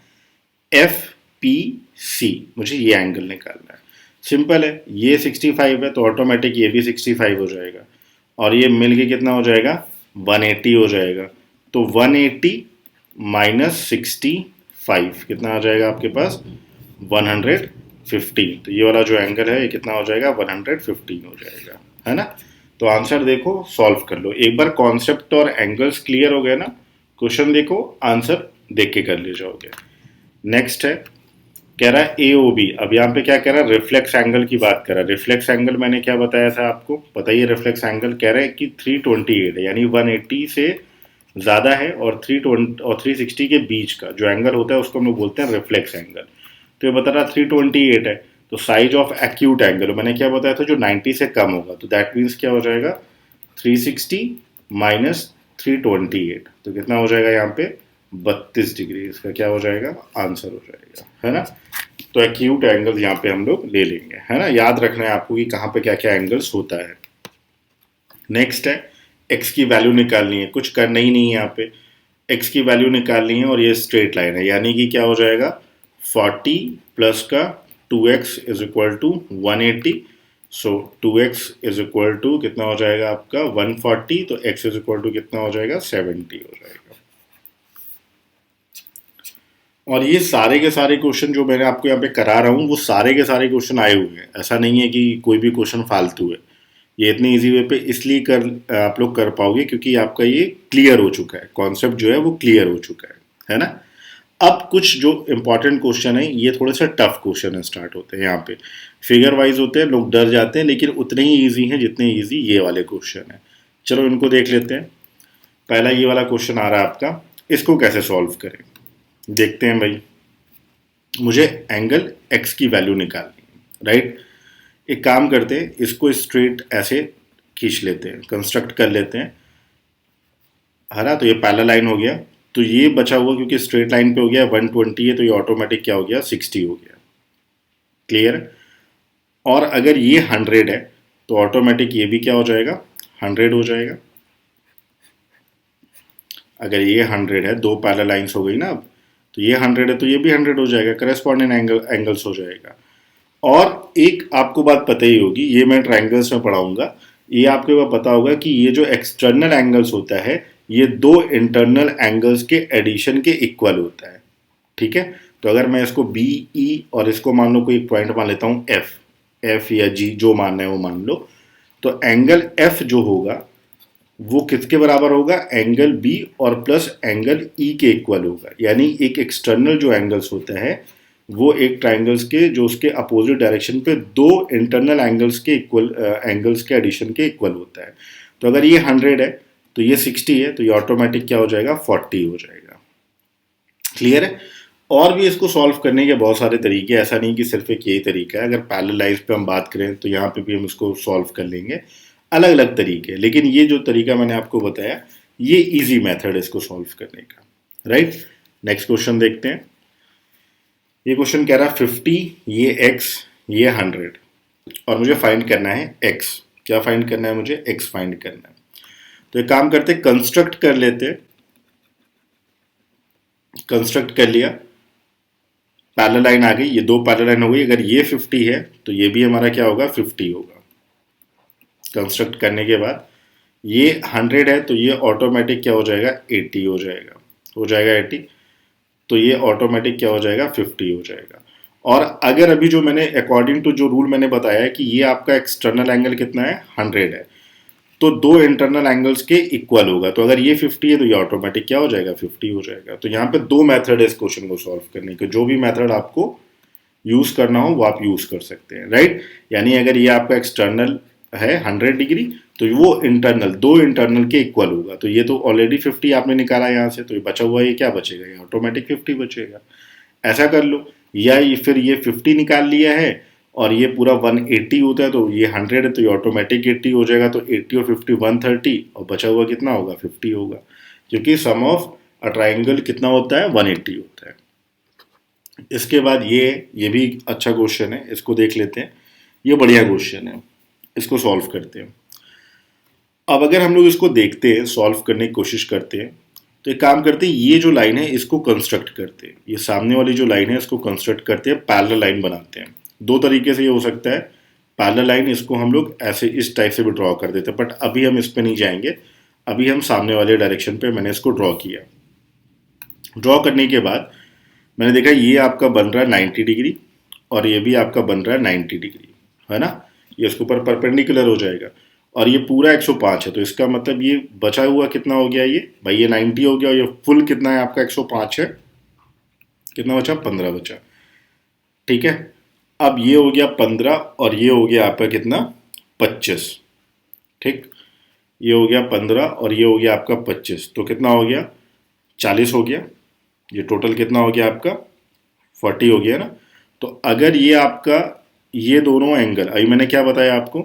एफ पी सी, मुझे ये एंगल निकालना है। सिंपल है, ये 65 है तो ऑटोमेटिक ये भी 65 हो जाएगा, और ये मिलके कितना हो जाएगा, 180 हो जाएगा। तो 180 माइनस 65 कितना आ जाएगा आपके पास, 115। तो ये वाला जो एंगल है ये कितना हो जाएगा, 115 हो जाएगा, है ना। तो आंसर देखो, सॉल्व कर लो एक बार। कॉन्सेप्ट और एंगल्स क्लियर हो गए ना, क्वेश्चन देखो, आंसर देख के कर ले जाओगे। नेक्स्ट है, कह रहा है ए ओ बी। अब यहाँ पे क्या कह रहा है, रिफ्लेक्स एंगल की बात कर रहा है। रिफ्लेक्स एंगल मैंने क्या बताया था आपको, पता ही है। रिफ्लेक्स एंगल कह रहा है कि 328 है, यानी 180 से ज़्यादा है, और 320 और 360 के बीच का जो एंगल होता है उसको हम लोग बोलते हैं रिफ्लेक्स एंगल। तो ये बता रहा 328 है, तो साइज ऑफ एक्यूट एंगल मैंने क्या बताया था, जो 90 से कम होगा, तो दैट मीन्स क्या हो जाएगा, 360 माइनस 328, तो कितना हो जाएगा यहाँ पे, 32 डिग्री। इसका क्या हो जाएगा, आंसर हो जाएगा, है ना। तो एक्यूट एंगल यहाँ पे हम लोग ले लेंगे, है ना। याद रखना है आपको कि कहाँ पे क्या क्या एंगल्स होता है। नेक्स्ट है, एक्स की वैल्यू निकालनी है, कुछ करना ही नहीं है यहाँ पे। एक्स की वैल्यू निकालनी है और ये स्ट्रेट लाइन है, यानी कि क्या हो जाएगा, 40 प्लस का 2x is equal to 180। So 2x is equal to कितना हो जाएगा आपका 140, तो x इज इक्वल टू कितना हो जाएगा 70 हो जाएगा। और ये सारे के सारे क्वेश्चन जो मैंने आपको यहाँ पे करा रहा हूँ, वो सारे के सारे क्वेश्चन आए हुए हैं। ऐसा नहीं है कि कोई भी क्वेश्चन फालतू है। ये इतनी इजी वे पे इसलिए कर आप लोग कर पाओगे क्योंकि आपका ये क्लियर हो चुका है, कॉन्सेप्ट जो है वो क्लियर हो चुका है ना। अब कुछ जो इंपॉर्टेंट क्वेश्चन है, ये थोड़े से टफ क्वेश्चन है, स्टार्ट होते हैं यहाँ पे। फिगर वाइज होते हैं, लोग डर जाते हैं, लेकिन उतने ही ईजी हैं जितने ईजी ये वाले क्वेश्चन है। चलो इनको देख लेते हैं। पहला ये वाला क्वेश्चन आ रहा है आपका, इसको कैसे सॉल्व करें, देखते हैं भाई। मुझे एंगल एक्स की वैल्यू निकालनी है, राइट। एक काम करते हैं, इसको स्ट्रेट ऐसे खींच लेते हैं, कंस्ट्रक्ट कर लेते हैं, है ना। तो ये पैरेलल लाइन हो गया, तो ये बचा हुआ क्योंकि स्ट्रेट लाइन पे हो गया 120 है, तो ये ऑटोमेटिक क्या हो गया 60 हो गया। क्लियर। और अगर ये 100 है तो ऑटोमेटिक ये भी क्या हो जाएगा 100 हो जाएगा। अगर ये 100 है, दो पैरेलल लाइंस हो गई ना अब, तो ये 100 है तो ये भी 100 हो जाएगा, करेस्पॉन्डिंग एंगल्स हो जाएगा। और एक आपको बात पता ही होगी, ये मैं ट्रायंगल्स में पढ़ाऊंगा, ये आपको बात पता होगा कि ये जो एक्सटर्नल एंगल्स होता है, ये दो इंटरनल एंगल्स के एडिशन के इक्वल होता है, ठीक है। तो अगर मैं इसको बी ई और इसको मान लो कोई पॉइंट मान लेता हूँ एफ, एफ या जी जो मानना है वो मान लो, तो एंगल एफ जो होगा वो किसके बराबर होगा, एंगल बी और प्लस एंगल ई के इक्वल होगा। यानी एक एक्सटर्नल जो एंगल्स होता है वो एक ट्राइंगल्स के जो उसके अपोजिट डायरेक्शन पे दो इंटरनल एंगल्स के इक्वल एंगल्स के एडिशन के इक्वल होता है। तो अगर ये 100 है तो ये 60 है, तो ये ऑटोमेटिक क्या हो जाएगा 40 हो जाएगा। क्लियर है। और भी इसको सॉल्व करने के बहुत सारे तरीके, ऐसा नहीं कि सिर्फ एक यही तरीका है। अगर पैरेलल लाइंस पे हम बात करें तो यहाँ पे भी हम इसको सॉल्व कर लेंगे, अलग अलग तरीके। लेकिन ये जो तरीका मैंने आपको बताया, ये इजी मेथड है इसको सॉल्व करने का, राइट। नेक्स्ट क्वेश्चन देखते हैं। ये क्वेश्चन कह रहा है 50, ये x, ये 100, और मुझे फाइंड करना है x। क्या फाइंड करना है मुझे, x फाइंड करना है। तो एक काम करते हैं, कंस्ट्रक्ट कर लेते हैं। कंस्ट्रक्ट कर लिया, पैरेलल लाइन आ गई, ये दो पैरेलल लाइन हो गई। अगर ये 50 है तो ये भी हमारा क्या होगा 50 होगा। कंस्ट्रक्ट करने के बाद ये 100 है तो ये ऑटोमेटिक क्या हो जाएगा 80 हो जाएगा, 80। तो ये ऑटोमेटिक क्या हो जाएगा 50 हो जाएगा। और अगर अभी जो मैंने अकॉर्डिंग टू जो रूल मैंने बताया है कि ये आपका एक्सटर्नल एंगल कितना है 100 है, तो दो इंटरनल एंगल्स के इक्वल होगा। तो अगर ये 50 है तो ये ऑटोमेटिक क्या हो जाएगा 50 हो जाएगा। तो यहाँ पे दो मेथड है इस क्वेश्चन को सॉल्व करने के, जो भी मेथड आपको यूज करना हो वो आप यूज कर सकते हैं, राइट। यानी अगर ये आपका एक्सटर्नल है 100 डिग्री, तो वो इंटरनल दो इंटरनल के इक्वल होगा। तो ये तो ऑलरेडी 50 आपने निकाला यहाँ से, तो ये बचा हुआ ये क्या बचेगा, ये ऑटोमेटिक 50 बचेगा। ऐसा कर लो, या ये फिर ये 50 निकाल लिया है और ये पूरा 180 होता है, तो ये 100 है तो ये ऑटोमेटिक 80 हो जाएगा। तो 80 और 50 130, और बचा हुआ कितना होगा 50 होगा, क्योंकि सम ऑफ अ ट्राइंगल कितना होता है 180 होता है। इसके बाद ये भी अच्छा क्वेश्चन है, इसको देख लेते हैं। ये बढ़िया क्वेश्चन है, इसको सॉल्व करते हैं। अब अगर हम लोग इसको देखते हैं, सॉल्व करने की कोशिश करते हैं, तो एक काम करते हैं, ये जो लाइन है इसको कंस्ट्रक्ट करते हैं। ये सामने वाली जो लाइन है इसको कंस्ट्रक्ट करते हैं, पैरेलल लाइन बनाते हैं। दो तरीके से ये हो सकता है। पैरेलल लाइन इसको हम लोग ऐसे इस टाइप से भी ड्रॉ कर देते हैं, बट अभी हम इस पे नहीं जाएंगे। अभी हम सामने वाले डायरेक्शन पे मैंने इसको ड्रॉ किया। ड्रॉ करने के बाद मैंने देखा ये आपका बन रहा है 90 डिग्री और ये भी आपका बन रहा है 90 डिग्री, है ना। ये इसके ऊपर परपेंडिकुलर हो जाएगा। और ये पूरा 105 है, तो इसका मतलब ये बचा हुआ कितना हो गया, ये भाई ये 90 हो गया, और ये फुल कितना है आपका 105 है, कितना बचा 15 बचा। ठीक है, अब ये हो गया 15 और ये हो गया आपका कितना 25। ठीक, ये हो गया 15 और ये हो गया आपका 25, तो कितना हो गया 40 हो गया। ये टोटल कितना हो गया आपका 40 हो गया ना। तो अगर ये आपका ये दोनों एंगल, अभी मैंने क्या बताया आपको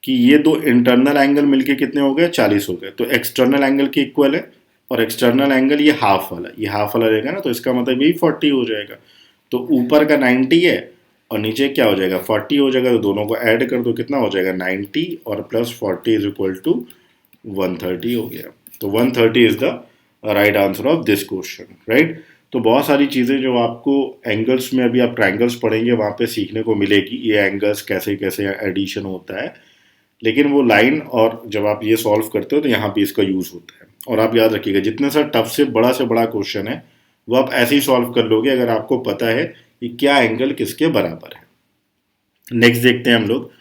कि ये दो इंटरनल एंगल मिलके कितने हो गए 40 हो गए, तो एक्सटर्नल एंगल के इक्वल है, और एक्सटर्नल एंगल ये हाफ वाला रहेगा ना, तो इसका मतलब यही 40 हो जाएगा। तो ऊपर का 90 है और नीचे क्या हो जाएगा 40 हो जाएगा, तो दोनों को ऐड कर दो कितना हो जाएगा 90 और प्लस 40 इज इक्वल टू 130 हो गया। तो 130 is the right answer of this question, right. तो बहुत सारी चीज़ें जो आपको एंगल्स में, अभी आप ट्रायंगल्स पढ़ेंगे वहाँ पे सीखने को मिलेगी, ये एंगल्स कैसे कैसे एडिशन होता है, लेकिन वो लाइन और जब आप ये सॉल्व करते हो तो यहाँ भी इसका यूज़ होता है। और आप याद रखिएगा जितने से बड़ा क्वेश्चन है वो आप ऐसे ही सॉल्व कर लोगे अगर आपको पता है कि क्या एंगल किसके बराबर है। नेक्स्ट देखते हैं हम लोग।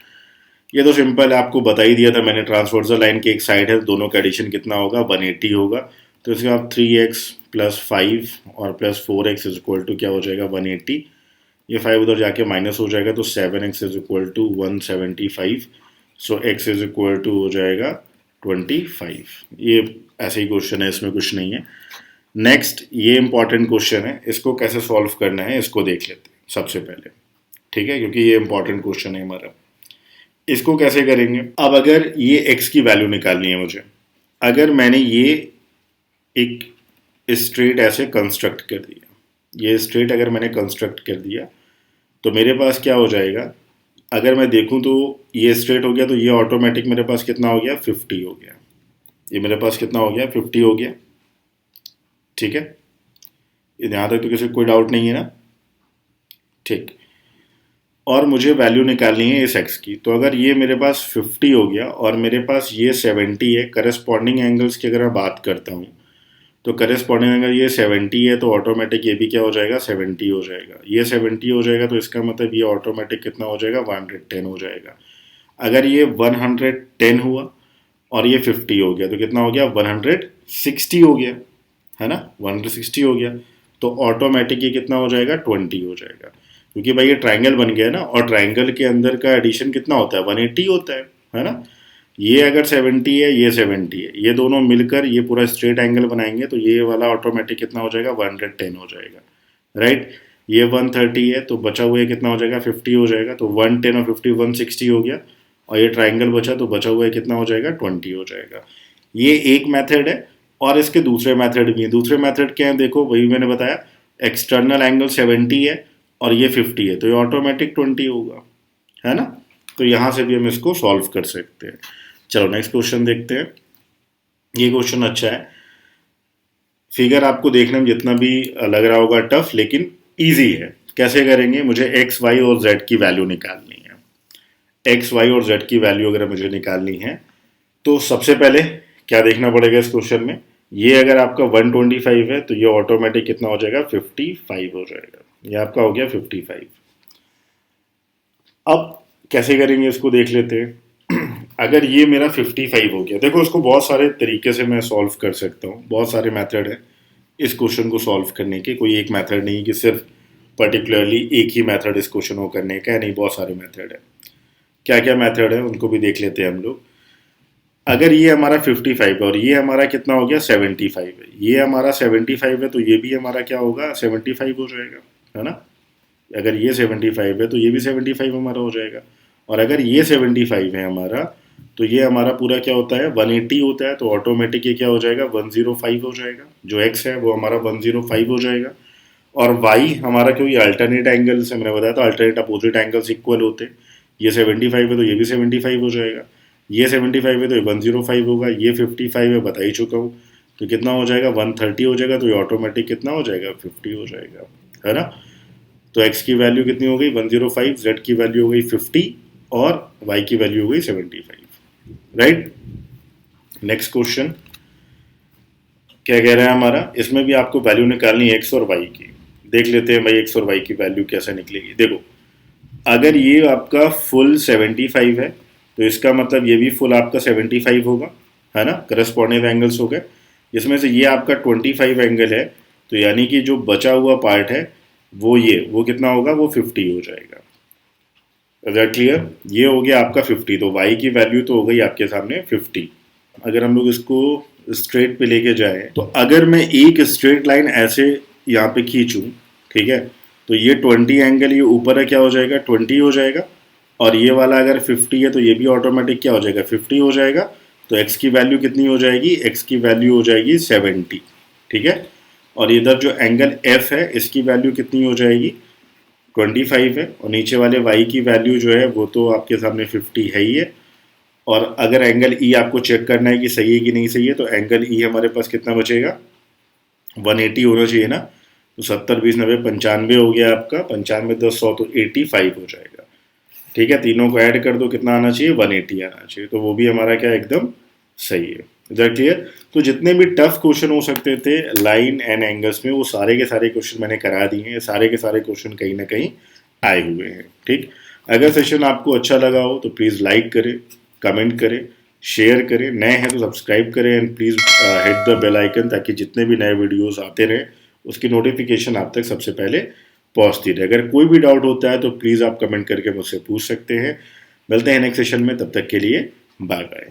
ये तो सिंपल है, आपको बता ही दिया था मैंने, ट्रांसवर्सल लाइन की एक साइड है, दोनों का एडिशन कितना होगा 180 होगा। तो इसके बाद 3x प्लस 5 और plus 4x is equal to क्या हो जाएगा 180। ये 5 उधर जाके माइनस हो जाएगा, तो 7x is equal to 175। So x is equal to हो जाएगा 25। ये ऐसे ही क्वेश्चन है, इसमें कुछ नहीं है। नेक्स्ट ये इंपॉर्टेंट क्वेश्चन है, इसको कैसे सॉल्व करना है इसको देख लेते हैं सबसे पहले। ठीक है, क्योंकि ये इंपॉर्टेंट क्वेश्चन है हमारा। इसको कैसे करेंगे, अब अगर ये x की वैल्यू निकालनी है मुझे, अगर मैंने ये एक स्ट्रेट ऐसे कंस्ट्रक्ट कर दिया, ये स्ट्रेट अगर मैंने कंस्ट्रक्ट कर दिया तो मेरे पास क्या हो जाएगा, अगर मैं देखूं तो ये स्ट्रेट हो गया, तो ये ऑटोमेटिक मेरे पास कितना हो गया 50 हो गया। ये मेरे पास कितना हो गया 50 हो गया। ठीक है, यहाँ तक तो किसी कोई डाउट नहीं है ना। ठीक, और मुझे वैल्यू निकालनी है इस x की, तो अगर ये मेरे पास 50 हो गया और मेरे पास ये 70 है, करस्पॉन्डिंग एंगल्स की अगर मैं बात करता हूँ तो करस्पॉन्डिंग एंगल ये 70 है, तो ऑटोमेटिक ये भी क्या हो जाएगा 70 हो जाएगा। ये 70 हो जाएगा, तो इसका मतलब ये ऑटोमेटिक कितना हो जाएगा 110 हो जाएगा। अगर ये 110 हुआ और ये 50 हो गया तो कितना हो गया 160 हो गया, है ना, 160 हो गया, तो ऑटोमेटिक ये कितना हो जाएगा 20 हो जाएगा, क्योंकि भाई ये ट्राइंगल बन गया ना, और ट्राइंगल के अंदर का एडिशन कितना होता है 180 होता है ना। ये अगर 70 है, ये 70 है, ये दोनों मिलकर ये पूरा स्ट्रेट एंगल बनाएंगे, तो ये वाला ऑटोमेटिक कितना हो जाएगा 110 हो जाएगा, राइट। ये 130 है, तो बचा हुआ कितना हो जाएगा 50 हो जाएगा, तो 110 और 50 160 हो गया, और ये ट्राइंगल बचा, तो बचा हुआ कितना हो जाएगा 20 हो जाएगा। ये एक मेथड है, और इसके दूसरे मेथड भी हैं। दूसरे मेथड क्या है देखो, वही मैंने बताया, एक्सटर्नल एंगल 70 है और ये 50 है, तो ये ऑटोमेटिक 20 होगा, है ना। तो यहाँ से भी हम इसको सॉल्व कर सकते हैं। चलो नेक्स्ट क्वेश्चन देखते हैं। ये क्वेश्चन अच्छा है, फिगर आपको देखने में जितना भी लग रहा होगा टफ, लेकिन इजी है। कैसे करेंगे, मुझे एक्स वाई और जेड की वैल्यू निकालनी है। एक्स वाई और जेड की वैल्यू अगर मुझे निकालनी है तो सबसे पहले क्या देखना पड़ेगा इस क्वेश्चन में, ये अगर आपका 125 है तो ये ऑटोमेटिक कितना हो जाएगा 55 हो जाएगा। ये आपका हो गया 55। अब कैसे करेंगे इसको देख लेते हैं। अगर ये मेरा 55 हो गया, देखो इसको बहुत सारे तरीके से मैं सॉल्व कर सकता हूँ, बहुत सारे मेथड हैं इस क्वेश्चन को सॉल्व करने के, कोई एक मेथड नहीं कि सिर्फ पर्टिकुलरली एक ही मेथड इस क्वेश्चन को करने का है, नहीं, बहुत सारे मेथड है। क्या क्या मेथड है उनको भी देख लेते हैं हम लोग। अगर ये हमारा 55 है और ये हमारा कितना हो गया 75 है, ये हमारा 75 है, तो ये भी हमारा क्या होगा 75 हो जाएगा, है ना। अगर ये 75 है तो ये भी 75 हमारा हो जाएगा, और अगर ये 75 है हमारा, तो ये हमारा पूरा क्या होता है 180 होता है, तो ऑटोमेटिक ये क्या हो जाएगा 105 हो जाएगा। जो x है वो हमारा 105 हो जाएगा, और y हमारा क्यों, ये अल्टरनेट एंगल से मैंने बताया था, अल्टरनेट अपोजिट एंगल्स इक्वल होते हैं। ये 75 है तो ये भी 75 हो जाएगा, ये 75 है तो ये 105 होगा, ये 55 है बता ही चुका हूँ, तो कितना हो जाएगा 130 हो जाएगा, तो ये ऑटोमेटिक कितना हो जाएगा 50 हो जाएगा, है ना। तो x की वैल्यू कितनी हो गई 105, z की वैल्यू हो गई 50 और y की वैल्यू हो गई 75, राइट। नेक्स्ट क्वेश्चन क्या कह रहा है हमारा, इसमें भी आपको वैल्यू निकालनी है x और y की। देख लेते हैं भाई x और y की वैल्यू कैसे निकलेगी। देखो अगर ये आपका फुल 75 है तो इसका मतलब ये भी फुल आपका 75 होगा, है ना, करस्पॉन्डिंग एंगल्स हो गए, जिसमें से ये आपका 25 एंगल है, तो यानी कि जो बचा हुआ पार्ट है वो कितना होगा, वो 50 हो जाएगा। Is that clear? ये हो गया आपका 50, तो y की वैल्यू तो हो गई आपके सामने 50। अगर हम लोग इसको स्ट्रेट पे लेके जाए, तो अगर मैं एक स्ट्रेट लाइन ऐसे यहाँ पे खींचूँ, ठीक है, तो ये 20 एंगल ये ऊपर है, क्या हो जाएगा, 20 हो जाएगा, और ये वाला अगर 50 है तो ये भी ऑटोमेटिक क्या हो जाएगा, 50 हो जाएगा। तो x की वैल्यू कितनी हो जाएगी, x की वैल्यू हो जाएगी 70, ठीक है। और इधर जो एंगल f है इसकी वैल्यू कितनी हो जाएगी, 25 है, और नीचे वाले y की वैल्यू जो है वो तो आपके सामने 50 है ही है। और अगर एंगल ई आपको चेक करना है कि सही है कि नहीं सही है, तो एंगल ई हमारे पास कितना बचेगा, 180 होना चाहिए ना। तो 70 20 90 95 हो गया आपका, 95 10 100 तो 85 हो जाएगा, ठीक है। तीनों को ऐड कर दो, कितना आना चाहिए, 180 आना चाहिए, तो वो भी हमारा क्या एकदम सही है। Is that clear? तो जितने भी टफ क्वेश्चन हो सकते थे लाइन एंड एंगल्स में, वो सारे के सारे क्वेश्चन मैंने करा दिए हैं, सारे के सारे क्वेश्चन कहीं ना कहीं आए हुए हैं, ठीक। अगर सेशन आपको अच्छा लगा हो तो प्लीज़ लाइक करें, कमेंट करें, शेयर करें, नए हैं तो सब्सक्राइब करें, and please hit the bell icon, ताकि जितने भी नए वीडियोस आते रहें उसकी नोटिफिकेशन आप तक सबसे पहले पहुंचती रहे। अगर कोई भी डाउट होता है तो प्लीज़ आप कमेंट करके मुझसे पूछ सकते हैं। मिलते हैं नेक्स्ट सेशन में, तब तक के लिए बाय बाय।